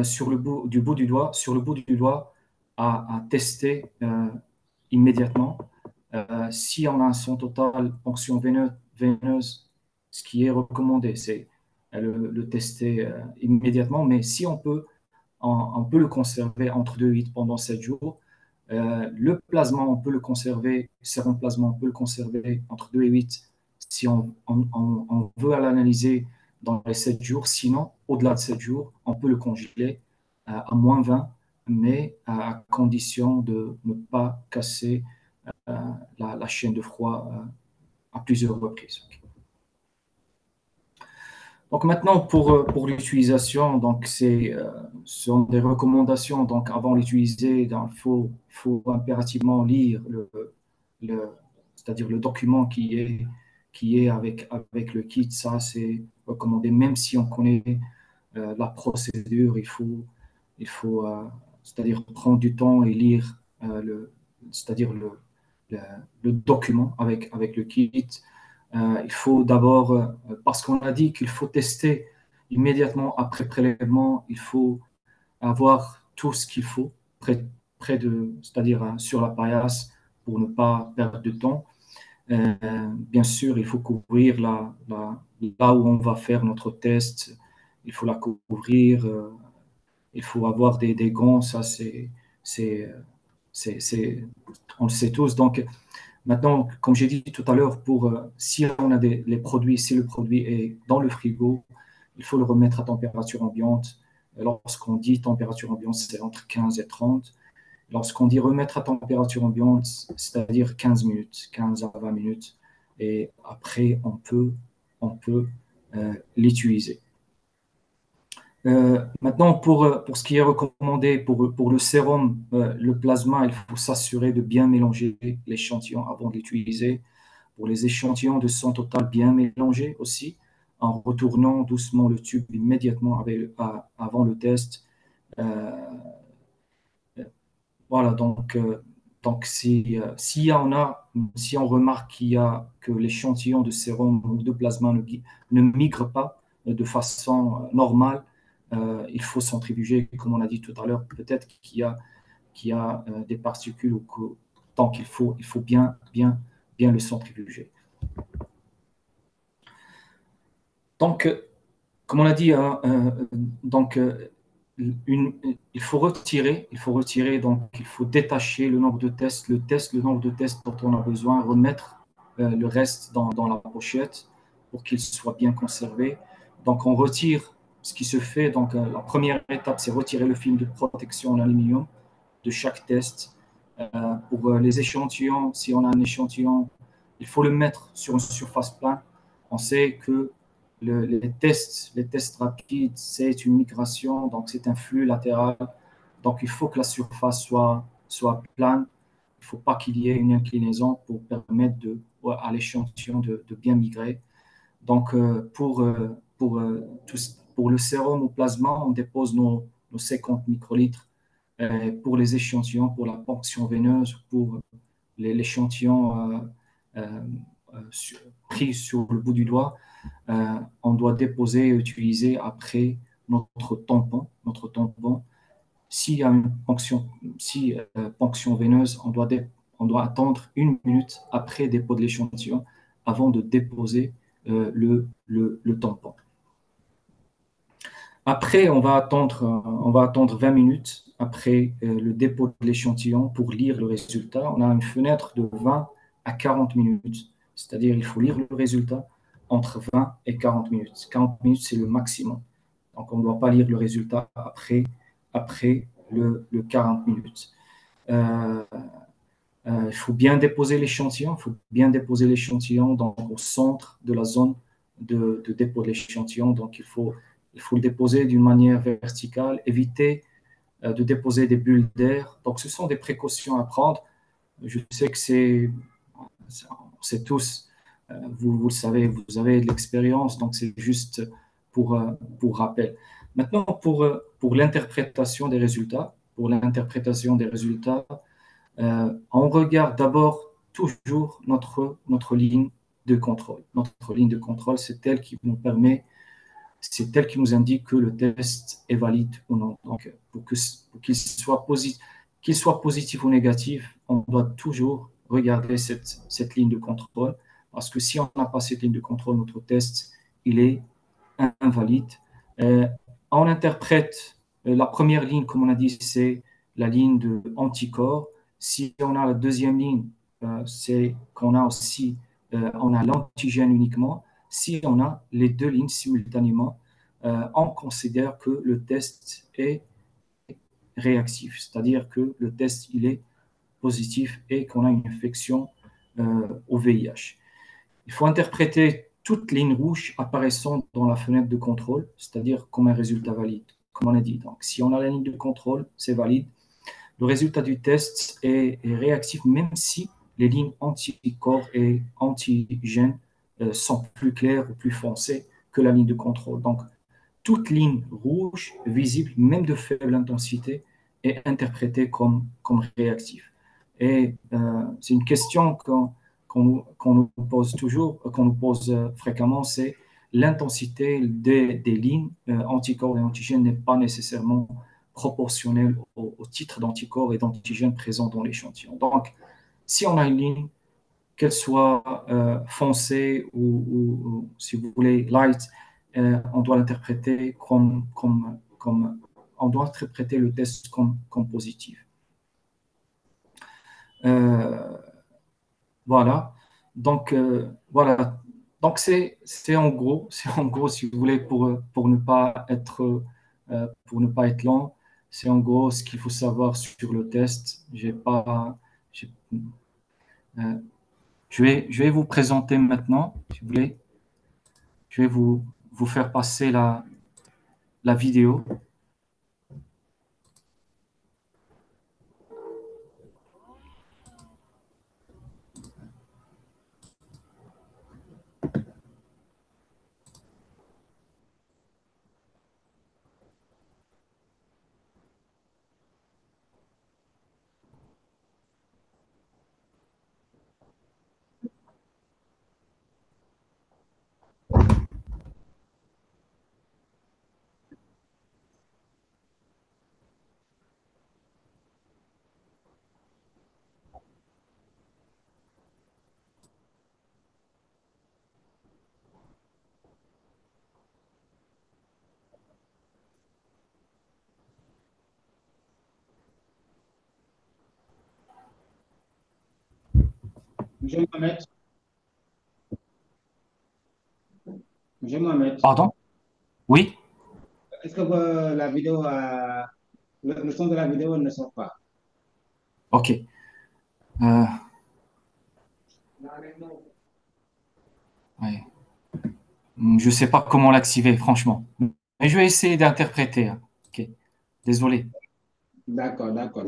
sur le bout du doigt, à tester immédiatement. Si on a un sang total, ponction veineuse, ce qui est recommandé, c'est le tester immédiatement. Mais si on peut le conserver entre 2 et 8 pendant 7 jours. Le plasma, on peut le conserver, sérum plasma, on peut le conserver entre 2 et 8 si on veut l'analyser dans les 7 jours. Sinon, au-delà de 7 jours, on peut le congeler à moins 20, mais à condition de ne pas casser la chaîne de froid à plusieurs reprises. Donc maintenant, pour l'utilisation, donc ce sont des recommandations. Donc avant d'utiliser, il faut impérativement lire c'est-à-dire le document qui est avec le kit. Ça, c'est recommandé. Même si on connaît la procédure, il faut c'est-à-dire prendre du temps et lire c'est-à-dire le document avec le kit. Il faut d'abord, parce qu'on a dit qu'il faut tester immédiatement après prélèvement, il faut avoir tout ce qu'il faut près de, c'est-à-dire sur la paillasse pour ne pas perdre de temps. Bien sûr, il faut couvrir là où on va faire notre test, il faut la couvrir, il faut avoir des gants, ça on le sait tous. Donc, maintenant, comme j'ai dit tout à l'heure, si on a les produits, si le produit est dans le frigo, il faut le remettre à température ambiante. Lorsqu'on dit température ambiante, c'est entre 15 et 30. Lorsqu'on dit remettre à température ambiante, c'est-à-dire 15 minutes, 15 à 20 minutes. Et après, on peut l'utiliser. Maintenant, pour ce qui est recommandé pour le sérum, le plasma, il faut s'assurer de bien mélanger l'échantillon avant de l'utiliser. Pour les échantillons de sang total, bien mélanger aussi, en retournant doucement le tube immédiatement avant le test. Voilà, donc si on remarque que l'échantillon de sérum ou de plasma ne migre pas de façon normale, il faut centrifuger, comme on a dit tout à l'heure. Peut-être qu'il y a des particules, donc il faut bien le centrifuger. Donc, comme on a dit, il faut retirer, donc il faut détacher le nombre de tests, le nombre de tests dont on a besoin, remettre le reste dans la pochette pour qu'il soit bien conservé. Donc on retire ce qui se fait. Donc la première étape, c'est retirer le film de protection en aluminium de chaque test. Pour les échantillons, si on a un échantillon, il faut le mettre sur une surface plane. On sait que les tests rapides, c'est une migration, donc c'est un flux latéral. Donc il faut que la surface soit plane. Il ne faut pas qu'il y ait une inclinaison pour permettre à l'échantillon de bien migrer. Donc pour le sérum ou plasma, on dépose nos 50 microlitres. Pour les échantillons, pour la ponction veineuse, pour l'échantillon pris sur le bout du doigt, on doit déposer et utiliser après notre tampon. S'il y a une ponction veineuse, on doit attendre 1 minute après dépôt de l'échantillon avant de déposer le tampon. Après, on va attendre 20 minutes après le dépôt de l'échantillon pour lire le résultat. On a une fenêtre de 20 à 40 minutes. C'est-à-dire, il faut lire le résultat entre 20 et 40 minutes. 40 minutes, c'est le maximum. Donc, on ne doit pas lire le résultat après le 40 minutes. Il faut bien déposer l'échantillon. Il faut bien déposer l'échantillon au centre de la zone de dépôt de l'échantillon. Donc, il faut le déposer d'une manière verticale, éviter de déposer des bulles d'air. Donc, ce sont des précautions à prendre. Je sais que on sait tous, vous le savez, vous avez de l'expérience, donc c'est juste pour rappel. Maintenant, pour l'interprétation des résultats, on regarde d'abord toujours notre ligne de contrôle. Notre ligne de contrôle, c'est elle qui nous indique que le test est valide ou non. Donc, pour qu'il soit positif ou négatif, on doit toujours regarder cette ligne de contrôle, parce que si on n'a pas cette ligne de contrôle, notre test, il est invalide. On interprète la première ligne, comme on a dit, c'est la ligne de anticorps. Si on a la deuxième ligne, c'est qu'on a aussi on a l'antigène uniquement. Si on a les deux lignes simultanément, on considère que le test est réactif, c'est-à-dire que le test il est positif et qu'on a une infection au VIH. Il faut interpréter toute ligne rouge apparaissant dans la fenêtre de contrôle, c'est-à-dire comme un résultat valide, comme on a dit. Donc, si on a la ligne de contrôle, c'est valide. Le résultat du test est réactif, même si les lignes anticorps et antigènes sont plus claires ou plus foncées que la ligne de contrôle. Donc, toute ligne rouge visible, même de faible intensité, est interprétée comme réactive. Et c'est une question qu'on nous pose toujours, qu'on nous pose fréquemment, c'est l'intensité des lignes anticorps et antigènes n'est pas nécessairement proportionnelle au titre d'anticorps et d'antigènes présents dans l'échantillon. Donc, si on a une ligne, qu'elle soit foncée ou, si vous voulez, light, on doit l'interpréter on doit interpréter le test comme positif. Voilà. Donc, voilà. Donc, c'est en gros, si vous voulez, pour ne pas être lent, c'est en gros ce qu'il faut savoir sur le test. Euh, je vais vous présenter maintenant, si vous voulez. Je vais vous faire passer la vidéo. Monsieur Mohamed. Monsieur Mohamed. Pardon? Oui? Est-ce que la vidéo le son de la vidéo ne sort pas? OK. Ouais. Je ne sais pas comment l'activer, franchement. Mais je vais essayer d'interpréter. OK. Désolé. D'accord, d'accord.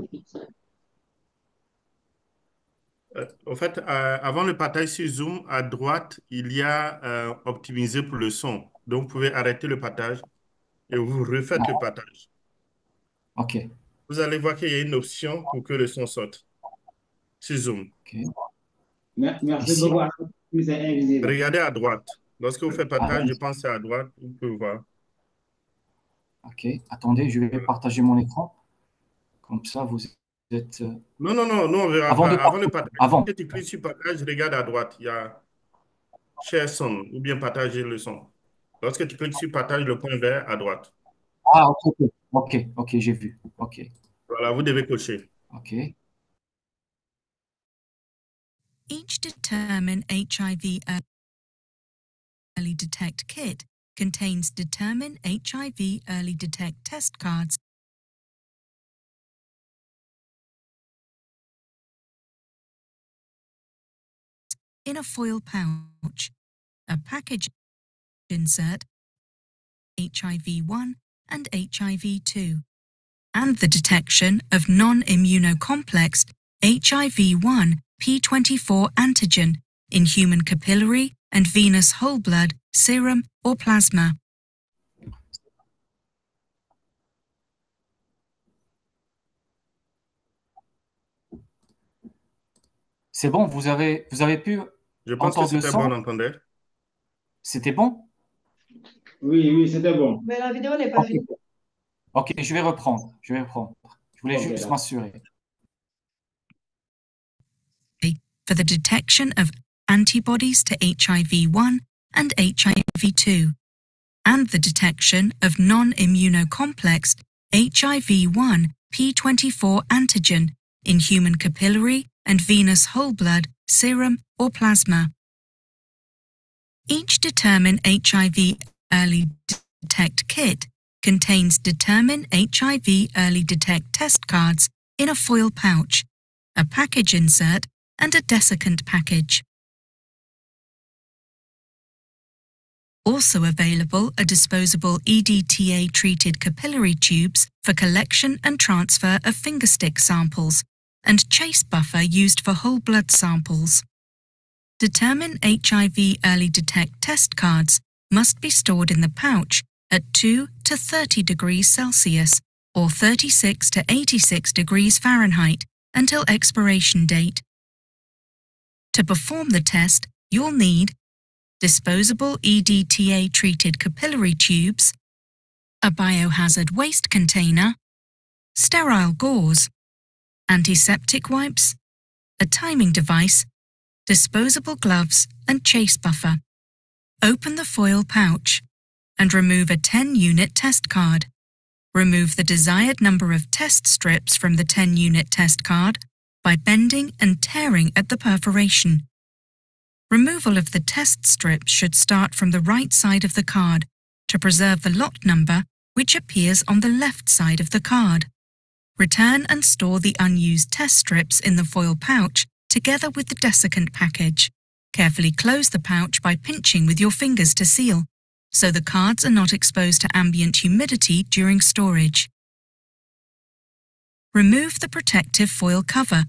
En fait, avant le partage sur Zoom, à droite, il y a optimiser pour le son. Donc, vous pouvez arrêter le partage et vous refaites le partage. OK. Vous allez voir qu'il y a une option pour que le son sorte sur Zoom. OK. Merci Ici. beaucoup. C'est invisible. Regardez à droite. Lorsque vous faites partage, je pense que c'est à droite, vous pouvez voir. OK. Attendez, je vais partager mon écran. Comme ça, vous êtes... Non, on verra Avant pas. de Avant le partage, avant. quand tu cliques sur partage, regarde à droite. Il y a Share Son ou bien partager le son. Lorsque tu cliques sur partage, le point vert à droite. Ah, ok, j'ai vu. Ok, Voilà, vous devez cocher. ok. Each Determine HIV Early Detect kit contains Determine HIV Early Detect test cards in a foil pouch, a package insert, HIV-1 and HIV-2, and the detection of non-immunocomplexed HIV-1 P24 antigen in human capillary and venous whole blood, serum or plasma. C'est bon, vous avez pu Je pense que entendre le c'était son? bon d'entendre. C'était bon? Oui, c'était bon. Mais la vidéo n'est pas Ok, finie. ok, je vais reprendre. Je voulais Ok, juste d'accord. m'assurer. For the detection of antibodies to HIV-1 and HIV-2, and the detection of non-immunocomplexed HIV-1 P24 antigen in human capillary and venous whole blood, serum or plasma. Each Determine HIV Early Detect kit contains Determine HIV Early Detect test cards in a foil pouch, a package insert, and a desiccant package. Also available are disposable EDTA-treated capillary tubes for collection and transfer of fingerstick samples, and chase buffer used for whole blood samples. Determine HIV Early Detect test cards must be stored in the pouch at 2 to 30 degrees Celsius or 36 to 86 degrees Fahrenheit until expiration date. To perform the test, you'll need disposable EDTA-treated capillary tubes, a biohazard waste container, sterile gauze, antiseptic wipes, a timing device, disposable gloves, and chase buffer. Open the foil pouch and remove a 10-unit test card. Remove the desired number of test strips from the 10-unit test card by bending and tearing at the perforation. Removal of the test strips should start from the right side of the card to preserve the lot number, which appears on the left side of the card. Return and store the unused test strips in the foil pouch together with the desiccant package. Carefully close the pouch by pinching with your fingers to seal, so the cards are not exposed to ambient humidity during storage. Remove the protective foil cover.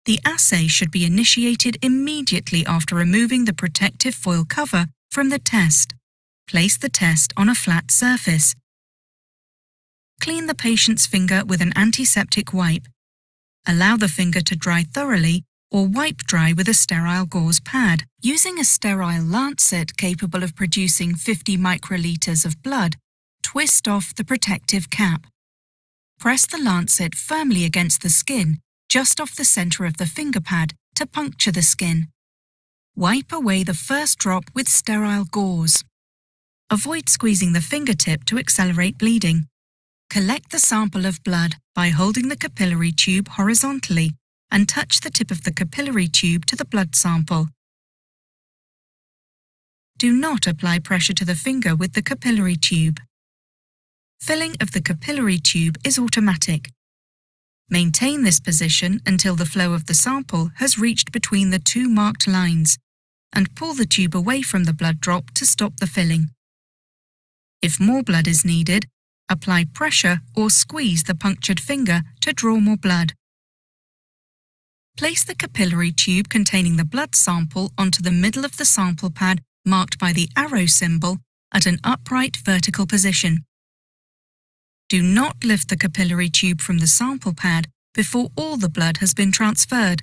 The assay should be initiated immediately after removing the protective foil cover from the test. Place the test on a flat surface. Clean the patient's finger with an antiseptic wipe. Allow the finger to dry thoroughly or wipe dry with a sterile gauze pad. Using a sterile lancet capable of producing 50 microliters of blood, twist off the protective cap. Press the lancet firmly against the skin, just off the center of the finger pad, to puncture the skin. Wipe away the first drop with sterile gauze. Avoid squeezing the fingertip to accelerate bleeding. Collect the sample of blood by holding the capillary tube horizontally and touch the tip of the capillary tube to the blood sample. Do not apply pressure to the finger with the capillary tube. Filling of the capillary tube is automatic. Maintain this position until the flow of the sample has reached between the two marked lines, and pull the tube away from the blood drop to stop the filling. If more blood is needed, apply pressure or squeeze the punctured finger to draw more blood. Place the capillary tube containing the blood sample onto the middle of the sample pad marked by the arrow symbol at an upright vertical position. Do not lift the capillary tube from the sample pad before all the blood has been transferred,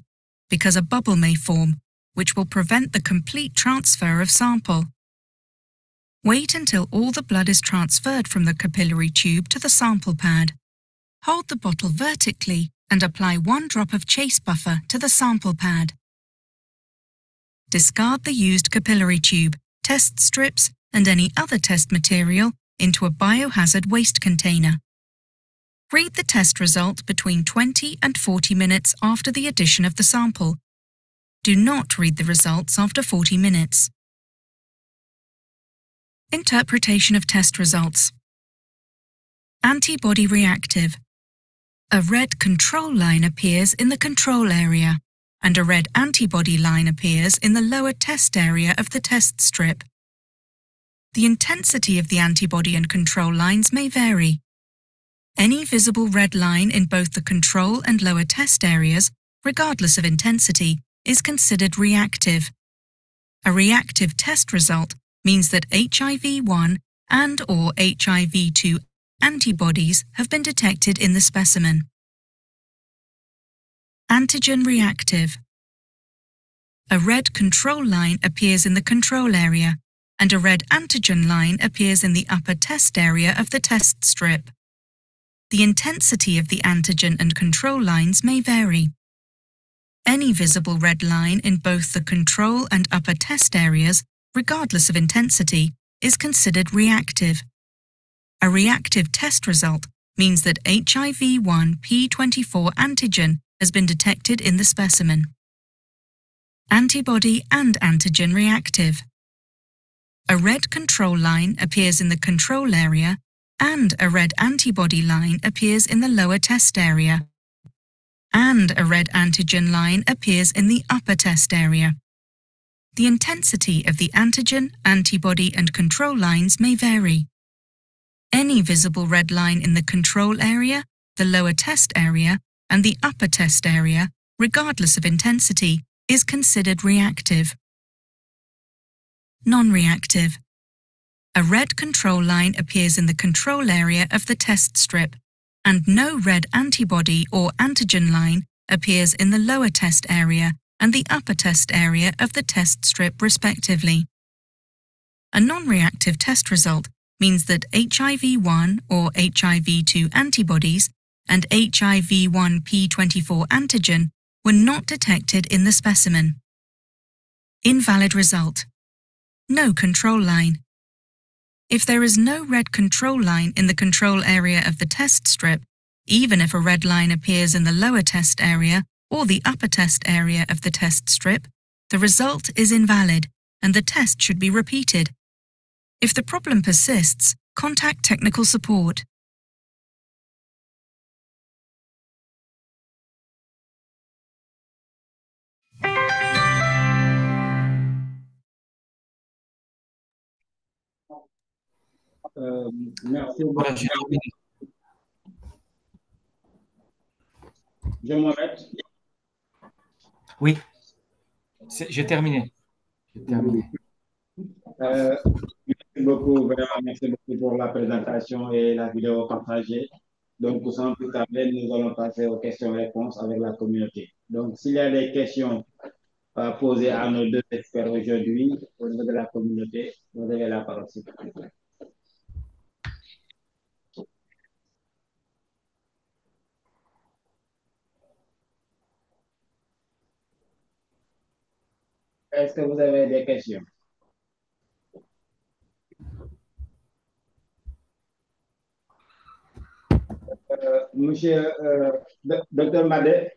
because a bubble may form, which will prevent the complete transfer of sample. Wait until all the blood is transferred from the capillary tube to the sample pad. Hold the bottle vertically and apply 1 drop of chase buffer to the sample pad. Discard the used capillary tube, test strips, and any other test material into a biohazard waste container. Read the test result between 20 and 40 minutes after the addition of the sample. Do not read the results after 40 minutes. Interpretation of test results. Antibody reactive. A red control line appears in the control area, and a red antibody line appears in the lower test area of the test strip. The intensity of the antibody and control lines may vary. Any visible red line in both the control and lower test areas, regardless of intensity, is considered reactive. A reactive test result means that HIV-1 and/or HIV-2 antibodies have been detected in the specimen. Antigen reactive. A red control line appears in the control area, and a red antigen line appears in the upper test area of the test strip. The intensity of the antigen and control lines may vary. Any visible red line in both the control and upper test areas, regardless of intensity, is considered reactive. A reactive test result means that HIV-1 P24 antigen has been detected in the specimen. Antibody and antigen reactive. A red control line appears in the control area, and a red antibody line appears in the lower test area, and a red antigen line appears in the upper test area. The intensity of the antigen, antibody, and control lines may vary. Any visible red line in the control area, the lower test area, and the upper test area, regardless of intensity, is considered reactive. Non-reactive. A red control line appears in the control area of the test strip, and no red antibody or antigen line appears in the lower test area and the upper test area of the test strip respectively. A non-reactive test result means that HIV-1 or HIV-2 antibodies and HIV-1 P24 antigen were not detected in the specimen. Invalid result. No control line. If there is no red control line in the control area of the test strip, even if a red line appears in the lower test area or the upper test area of the test strip, the result is invalid and the test should be repeated. If the problem persists, contact technical support. Merci Voilà, beaucoup. j'ai terminé. Je m'arrête. Oui, j'ai terminé. J'ai terminé. Merci beaucoup, vraiment, merci beaucoup pour la présentation et la vidéo partagée. Donc, sans plus tarder, nous allons passer aux questions-réponses avec la communauté. Donc, s'il y a des questions posées à nos deux experts aujourd'hui au niveau de la communauté, vous avez la parole, s'il vous plaît. Est-ce que vous avez des questions? Monsieur Dr Madé.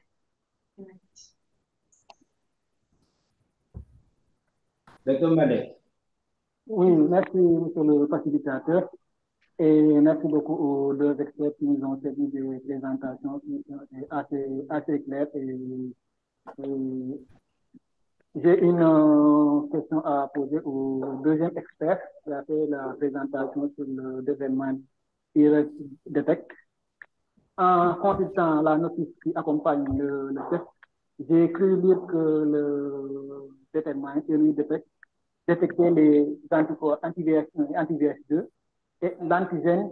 Dr Madé. Oui, merci, monsieur le facilitateur. Et merci beaucoup aux deux experts qui nous ont servi des présentations qui sont assez claires. J'ai une question à poser au deuxième expert qui a fait la présentation sur le développement IRS-Detect. En consultant la notice qui accompagne le test, j'ai cru lire que le développement IRS-Detect détectait les anticorps anti-VS1 et anti-VS2 et l'antigène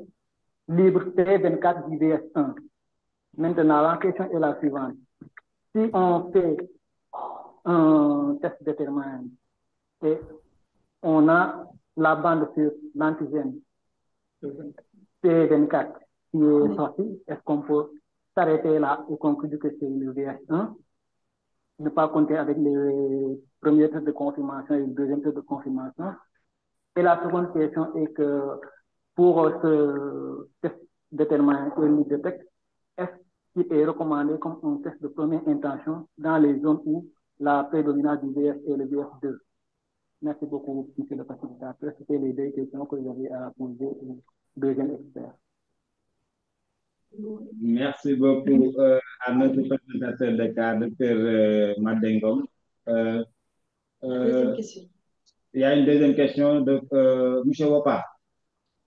libre T24 du VS1. Maintenant, la question est la suivante. Si on fait un test déterminant et on a la bande sur l'antigène T24 qui est sorti, est-ce qu'on peut s'arrêter là et conclure que c'est le VS1, ne pas compter avec les premiers tests de confirmation et le deuxième test de confirmation? Et la seconde question est que pour ce test déterminant early detect, est-ce qu'il est recommandé comme un test de première intention dans les zones où la prédominance du VF est le VF2? Merci beaucoup, monsieur le facilitateur. C'était les deux questions que j'avais à poser au deuxième expert. Merci beaucoup à notre présentateur de cas, Dr. Madengom. Deuxième question. Il y a une deuxième question de M. Wopa.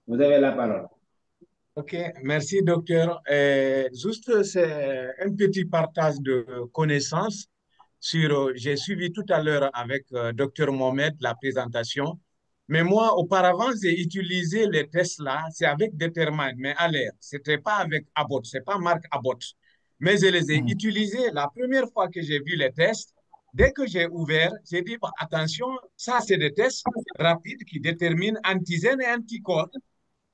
Vous avez la parole. Ok, merci docteur. Juste, c'est un petit partage de connaissances sur, j'ai suivi tout à l'heure avec docteur Mohamed la présentation, mais moi, auparavant, j'ai utilisé les tests là, c'est avec Determine, mais à l'air. C'était pas avec Abbott, c'est pas marque Abbott. Mais je les ai utilisés la première fois que j'ai vu les tests. Dès que j'ai ouvert, j'ai dit, bah, attention, ça, c'est des tests rapides qui déterminent antigènes et anticorps.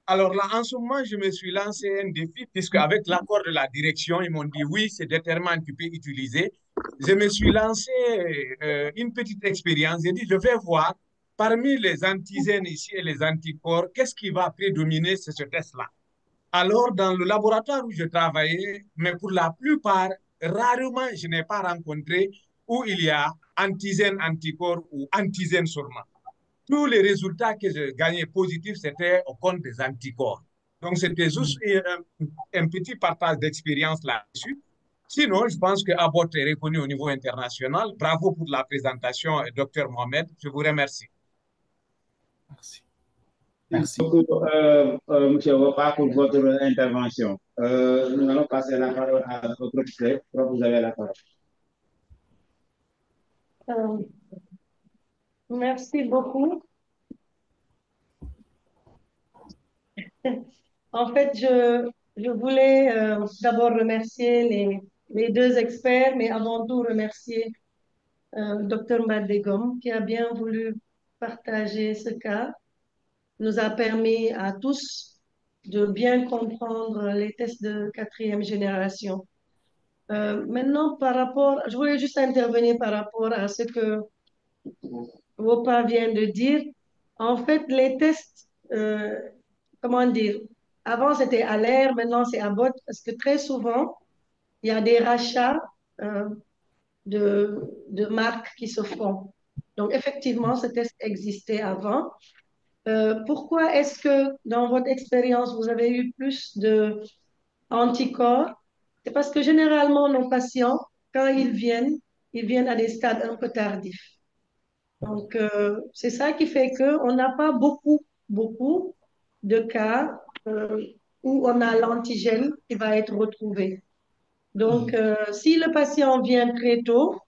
Alors là, en ce moment, je me suis lancé un défi, puisque avec l'accord de la direction, ils m'ont dit oui, c'est déterminant, tu peux utiliser. Je me suis lancé une petite expérience. J'ai dit, je vais voir parmi les antigènes ici et les anticorps, qu'est-ce qui va prédominer sur ce test-là. Alors, dans le laboratoire où je travaillais, mais pour la plupart, rarement, je n'ai pas rencontré où il y a antigène, anticorps ou antigène seulement. Tous les résultats que je gagnais positifs, c'était au compte des anticorps. Donc, c'était juste un petit partage d'expérience là-dessus. Sinon, je pense que Abbott est reconnu au niveau international. Bravo pour la présentation, Dr. Mohamed. Je vous remercie. Merci. Merci beaucoup, M. Wopa, pour votre intervention. Nous allons passer la parole à votre professeur. Vous avez la parole. Merci beaucoup. En fait, je voulais d'abord remercier les deux experts, mais avant tout remercier Dr. Madegom qui a bien voulu partager ce cas. Nous a permis à tous de bien comprendre les tests de 4e génération. Maintenant, je voulais juste intervenir par rapport à ce que Wopa vient de dire. En fait, les tests, comment dire, avant c'était à l'air, maintenant c'est à Abbott, parce que très souvent, il y a des rachats de marques qui se font. Donc, effectivement, ce test existait avant. Pourquoi est-ce que, dans votre expérience, vous avez eu plus d'anticorps? C'est parce que généralement, nos patients, quand ils viennent à des stades un peu tardifs. Donc, c'est ça qui fait qu'on n'a pas beaucoup de cas où on a l'antigène qui va être retrouvé. Donc, si le patient vient très tôt,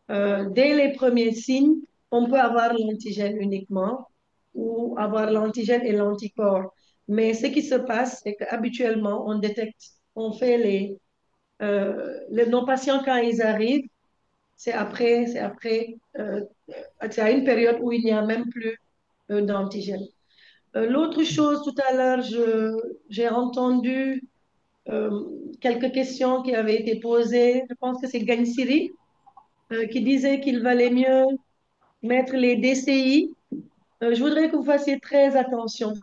dès les premiers signes, on peut avoir l'antigène uniquement ou avoir l'antigène et l'anticorps. Mais ce qui se passe, c'est qu'habituellement, on détecte, on fait nos patients quand ils arrivent, c'est à une période où il n'y a même plus d'antigène. L'autre chose, tout à l'heure, j'ai entendu quelques questions qui avaient été posées. Je pense que c'est Gansiri qui disait qu'il valait mieux mettre les DCI. Je voudrais que vous fassiez très attention.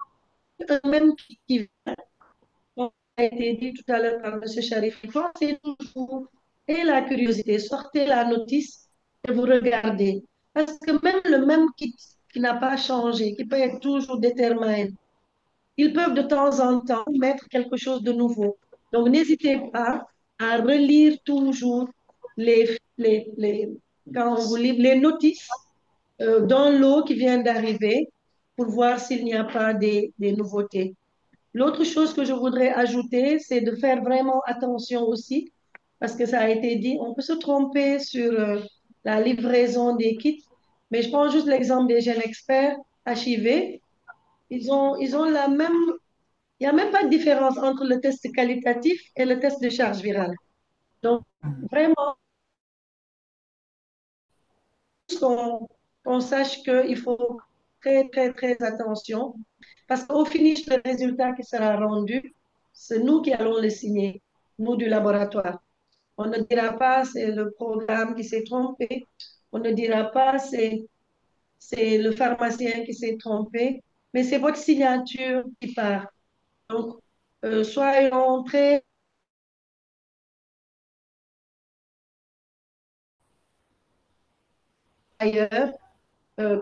Même qui a été dit tout à l'heure par M. Sharif, pensez toujours et la curiosité, sortez la notice et vous regardez. Parce que même le même kit qui n'a pas changé, qui peut être toujours déterminé, ils peuvent de temps en temps mettre quelque chose de nouveau. Donc, n'hésitez pas à relire toujours quand on vous livre les notices dans l'eau qui vient d'arriver pour voir s'il n'y a pas des nouveautés. L'autre chose que je voudrais ajouter, c'est de faire vraiment attention aussi, parce que ça a été dit, on peut se tromper sur la livraison des kits, mais je prends juste l'exemple des jeunes experts HIV. Ils ont la même, il n'y a même pas de différence entre le test qualitatif et le test de charge virale. Donc, vraiment, qu'on sache qu'il faut très, très, très attention. Parce qu'au finish, le résultat qui sera rendu, c'est nous qui allons le signer, nous du laboratoire. On ne dira pas c'est le programme qui s'est trompé, on ne dira pas c'est le pharmacien qui s'est trompé. mais c'est votre signature qui part. Donc, soyons très ailleurs,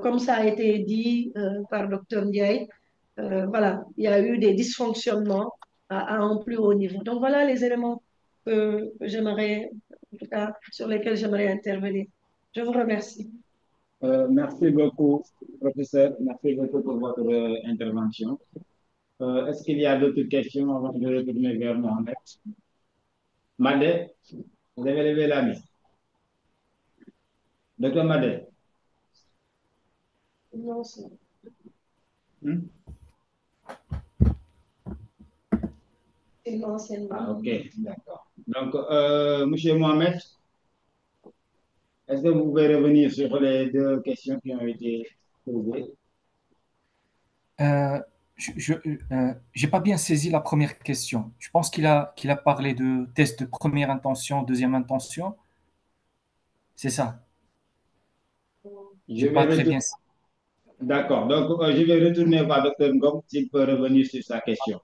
comme ça a été dit par Dr Ndiaye, voilà, il y a eu des dysfonctionnements à un plus haut niveau. Donc, voilà les éléments que j'aimerais, en tout cas, sur lesquels j'aimerais intervenir. Je vous remercie. Merci beaucoup, professeur. Merci beaucoup pour votre intervention. Est-ce qu'il y a d'autres questions avant de retourner vers Mohamed? Madé, vous avez levé la main. Docteur Madé. Non, c'est... Ah, ok, d'accord. Donc, Monsieur Mohamed, est-ce que vous pouvez revenir sur les deux questions qui ont été posées? Je n'ai pas bien saisi la première question. Je pense qu'il a parlé de test de première intention, deuxième intention. C'est ça. Je pas vais très bien. D'accord. Donc, je vais retourner vers Dr Ngom s'il peut revenir sur sa question.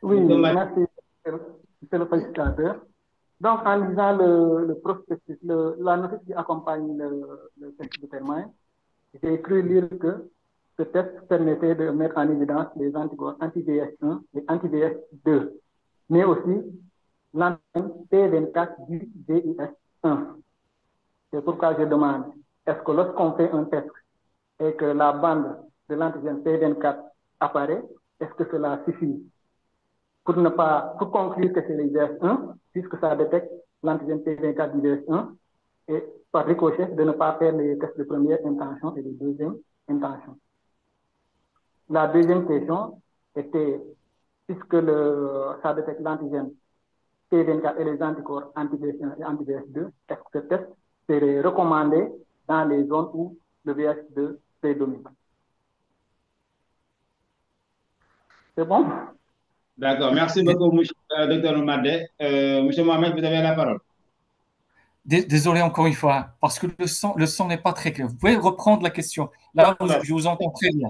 Oui, merci, monsieur le félicitateur. Donc, en lisant le prospectus, la notice qui accompagne le test de Termain, j'ai cru lire que ce test permettait de mettre en évidence les anticorps anti-VH1 et anti-VH2, mais aussi l'antigène P24 du VIH1. C'est pourquoi je demande, est-ce que lorsqu'on fait un test et que la bande de l'antigène P24 apparaît, est-ce que cela suffit pour conclure que c'est le VIH1, puisque ça détecte l'antigène P24 du VIH1, et par ricochet de ne pas faire les tests de première intention et de deuxième intention. La deuxième question était, puisque ça détecte l'antigène P24 et les anticorps anti-VH1 et anti-VH2, est-ce que ce test serait recommandé dans les zones où le VIH2 prédomine? C'est bon? D'accord. Merci beaucoup, Dr Madé. Monsieur Mohamed, vous avez la parole. Désolé encore une fois, parce que le son n'est pas très clair. Vous pouvez reprendre la question. Là, je vous entends très bien.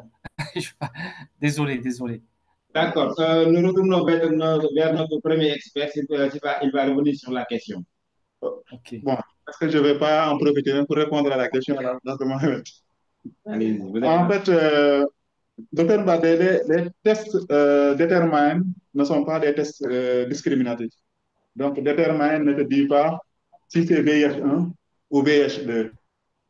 Désolé. D'accord. Nous retournons vers notre premier expert. Il va revenir sur la question. Okay. Bon, est-ce que je ne vais pas en profiter pour répondre à la question de Dr Mohamed? En fait, Dr Badé, les tests Determine ne sont pas des tests discriminatifs. Donc, Determine ne te dit pas si c'est VIH1 ou VIH2.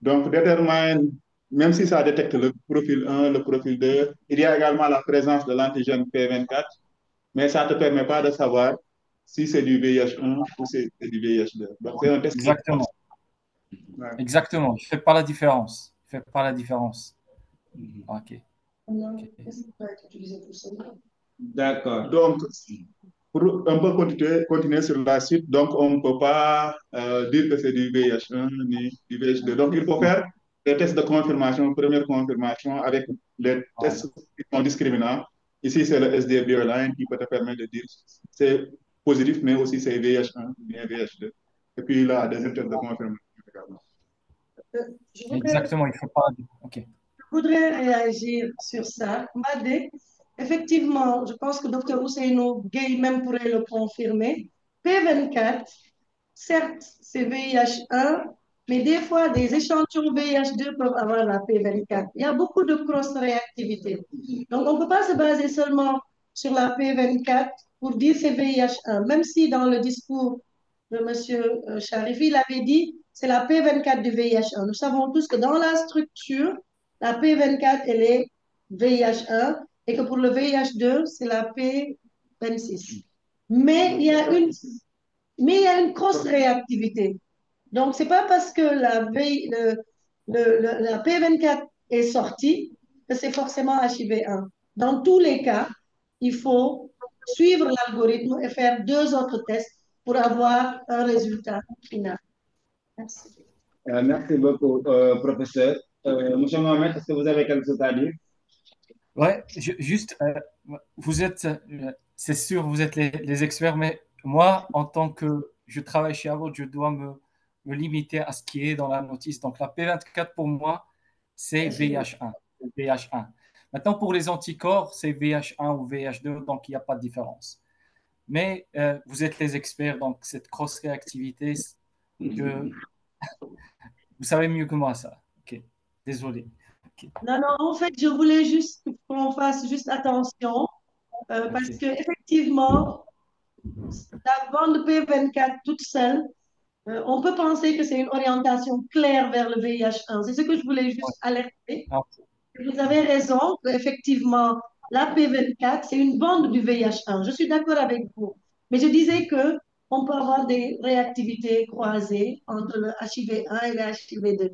Donc, Determine, même si ça détecte le profil 1, le profil 2, il y a également la présence de l'antigène P24, mais ça ne te permet pas de savoir si c'est du VIH1 ou c'est du VIH2. Donc, c'est un test. Exactement. Ouais. Exactement. Il ne fait pas la différence. OK. D'accord. Donc, pour un peu continuer sur la suite, donc on ne peut pas dire que c'est du VIH1 ni du VIH2. Donc, il faut faire des tests de confirmation, première confirmation avec les tests qui sont discriminants. Ici, c'est le SDF Line qui peut te permettre de dire c'est positif, mais aussi c'est VIH1 ou bien VIH2. Et puis là, des tests de confirmation également. Exactement, il ne faut pas. OK. Je voudrais réagir sur ça. Madé, effectivement, je pense que Dr Ousseynou Gueye même pourrait le confirmer. P24, certes, c'est VIH1, mais des fois, des échantillons VIH2 peuvent avoir la P24. Il y a beaucoup de cross-réactivité. Donc, on ne peut pas se baser seulement sur la P24 pour dire c'est VIH1, même si dans le discours de M. Charifi, il avait dit c'est la P24 du VIH1. Nous savons tous que dans la structure, la P24, elle est VIH1 et que pour le VIH2, c'est la P26. Mais il y a une cross-réactivité. Donc, ce n'est pas parce que la P24 est sortie que c'est forcément HIV1. Dans tous les cas, il faut suivre l'algorithme et faire 2 autres tests pour avoir un résultat final. Merci. Merci beaucoup, professeur. Monsieur Mohamed, est-ce que vous avez quelque chose à dire? Oui, juste, vous êtes, c'est sûr, vous êtes les experts, mais moi, en tant que je travaille chez Avot, je dois me limiter à ce qui est dans la notice. Donc, la P24, pour moi, c'est VIH1. Maintenant, pour les anticorps, c'est VH1 ou VH2, donc il n'y a pas de différence. Mais vous êtes les experts, donc cette cross-réactivité, vous savez mieux que moi ça. Ok, désolé. Okay. Non, en fait, je voulais juste qu'on fasse juste attention parce que effectivement, la bande P24 toute seule, on peut penser que c'est une orientation claire vers le VIH1. C'est ce que je voulais juste alerter. Vous avez raison, effectivement, la P24, c'est une bande du VIH1. Je suis d'accord avec vous. Mais je disais que on peut avoir des réactivités croisées entre le HIV1 et le HIV2.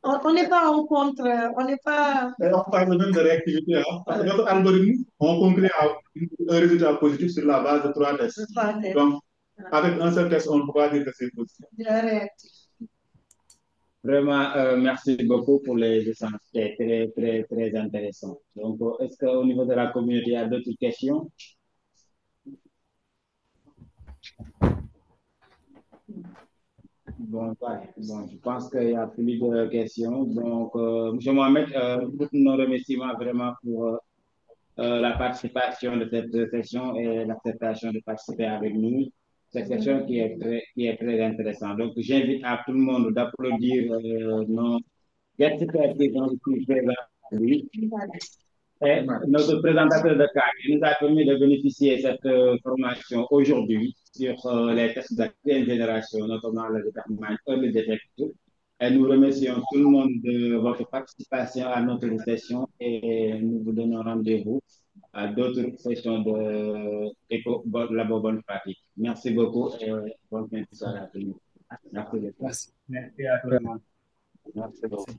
On n'est pas en contre, on n'est pas... On parle même de réactivité. Hein. Notre algorithme, on conclut un résultat positif sur la base de 3 tests. Donc, avec un seul test, on ne peut pas dire que c'est positif. Vraiment, merci beaucoup pour les échanges. C'était très, très, très intéressant. Donc, est-ce qu'au niveau de la communauté, il y a d'autres questions? Bon, je pense qu'il n'y a plus de questions. Donc, M. Mohamed, toutes nos remerciements vraiment pour la participation de cette session et l'acceptation de participer avec nous. Cette session qui est très intéressante. Donc, j'invite à tout le monde d'applaudir nos experts qui sont ici présents. Et notre présentateur de cas qui nous a permis de bénéficier de cette formation aujourd'hui sur les tests de quatrième génération, notamment le département Early Detect. Et nous remercions tout le monde de votre participation à notre session et nous vous donnons rendez-vous à d'autres sessions de la bonne pratique. Merci beaucoup et bonne fin de soirée à tous. Merci beaucoup. Merci à tout le monde. Merci beaucoup.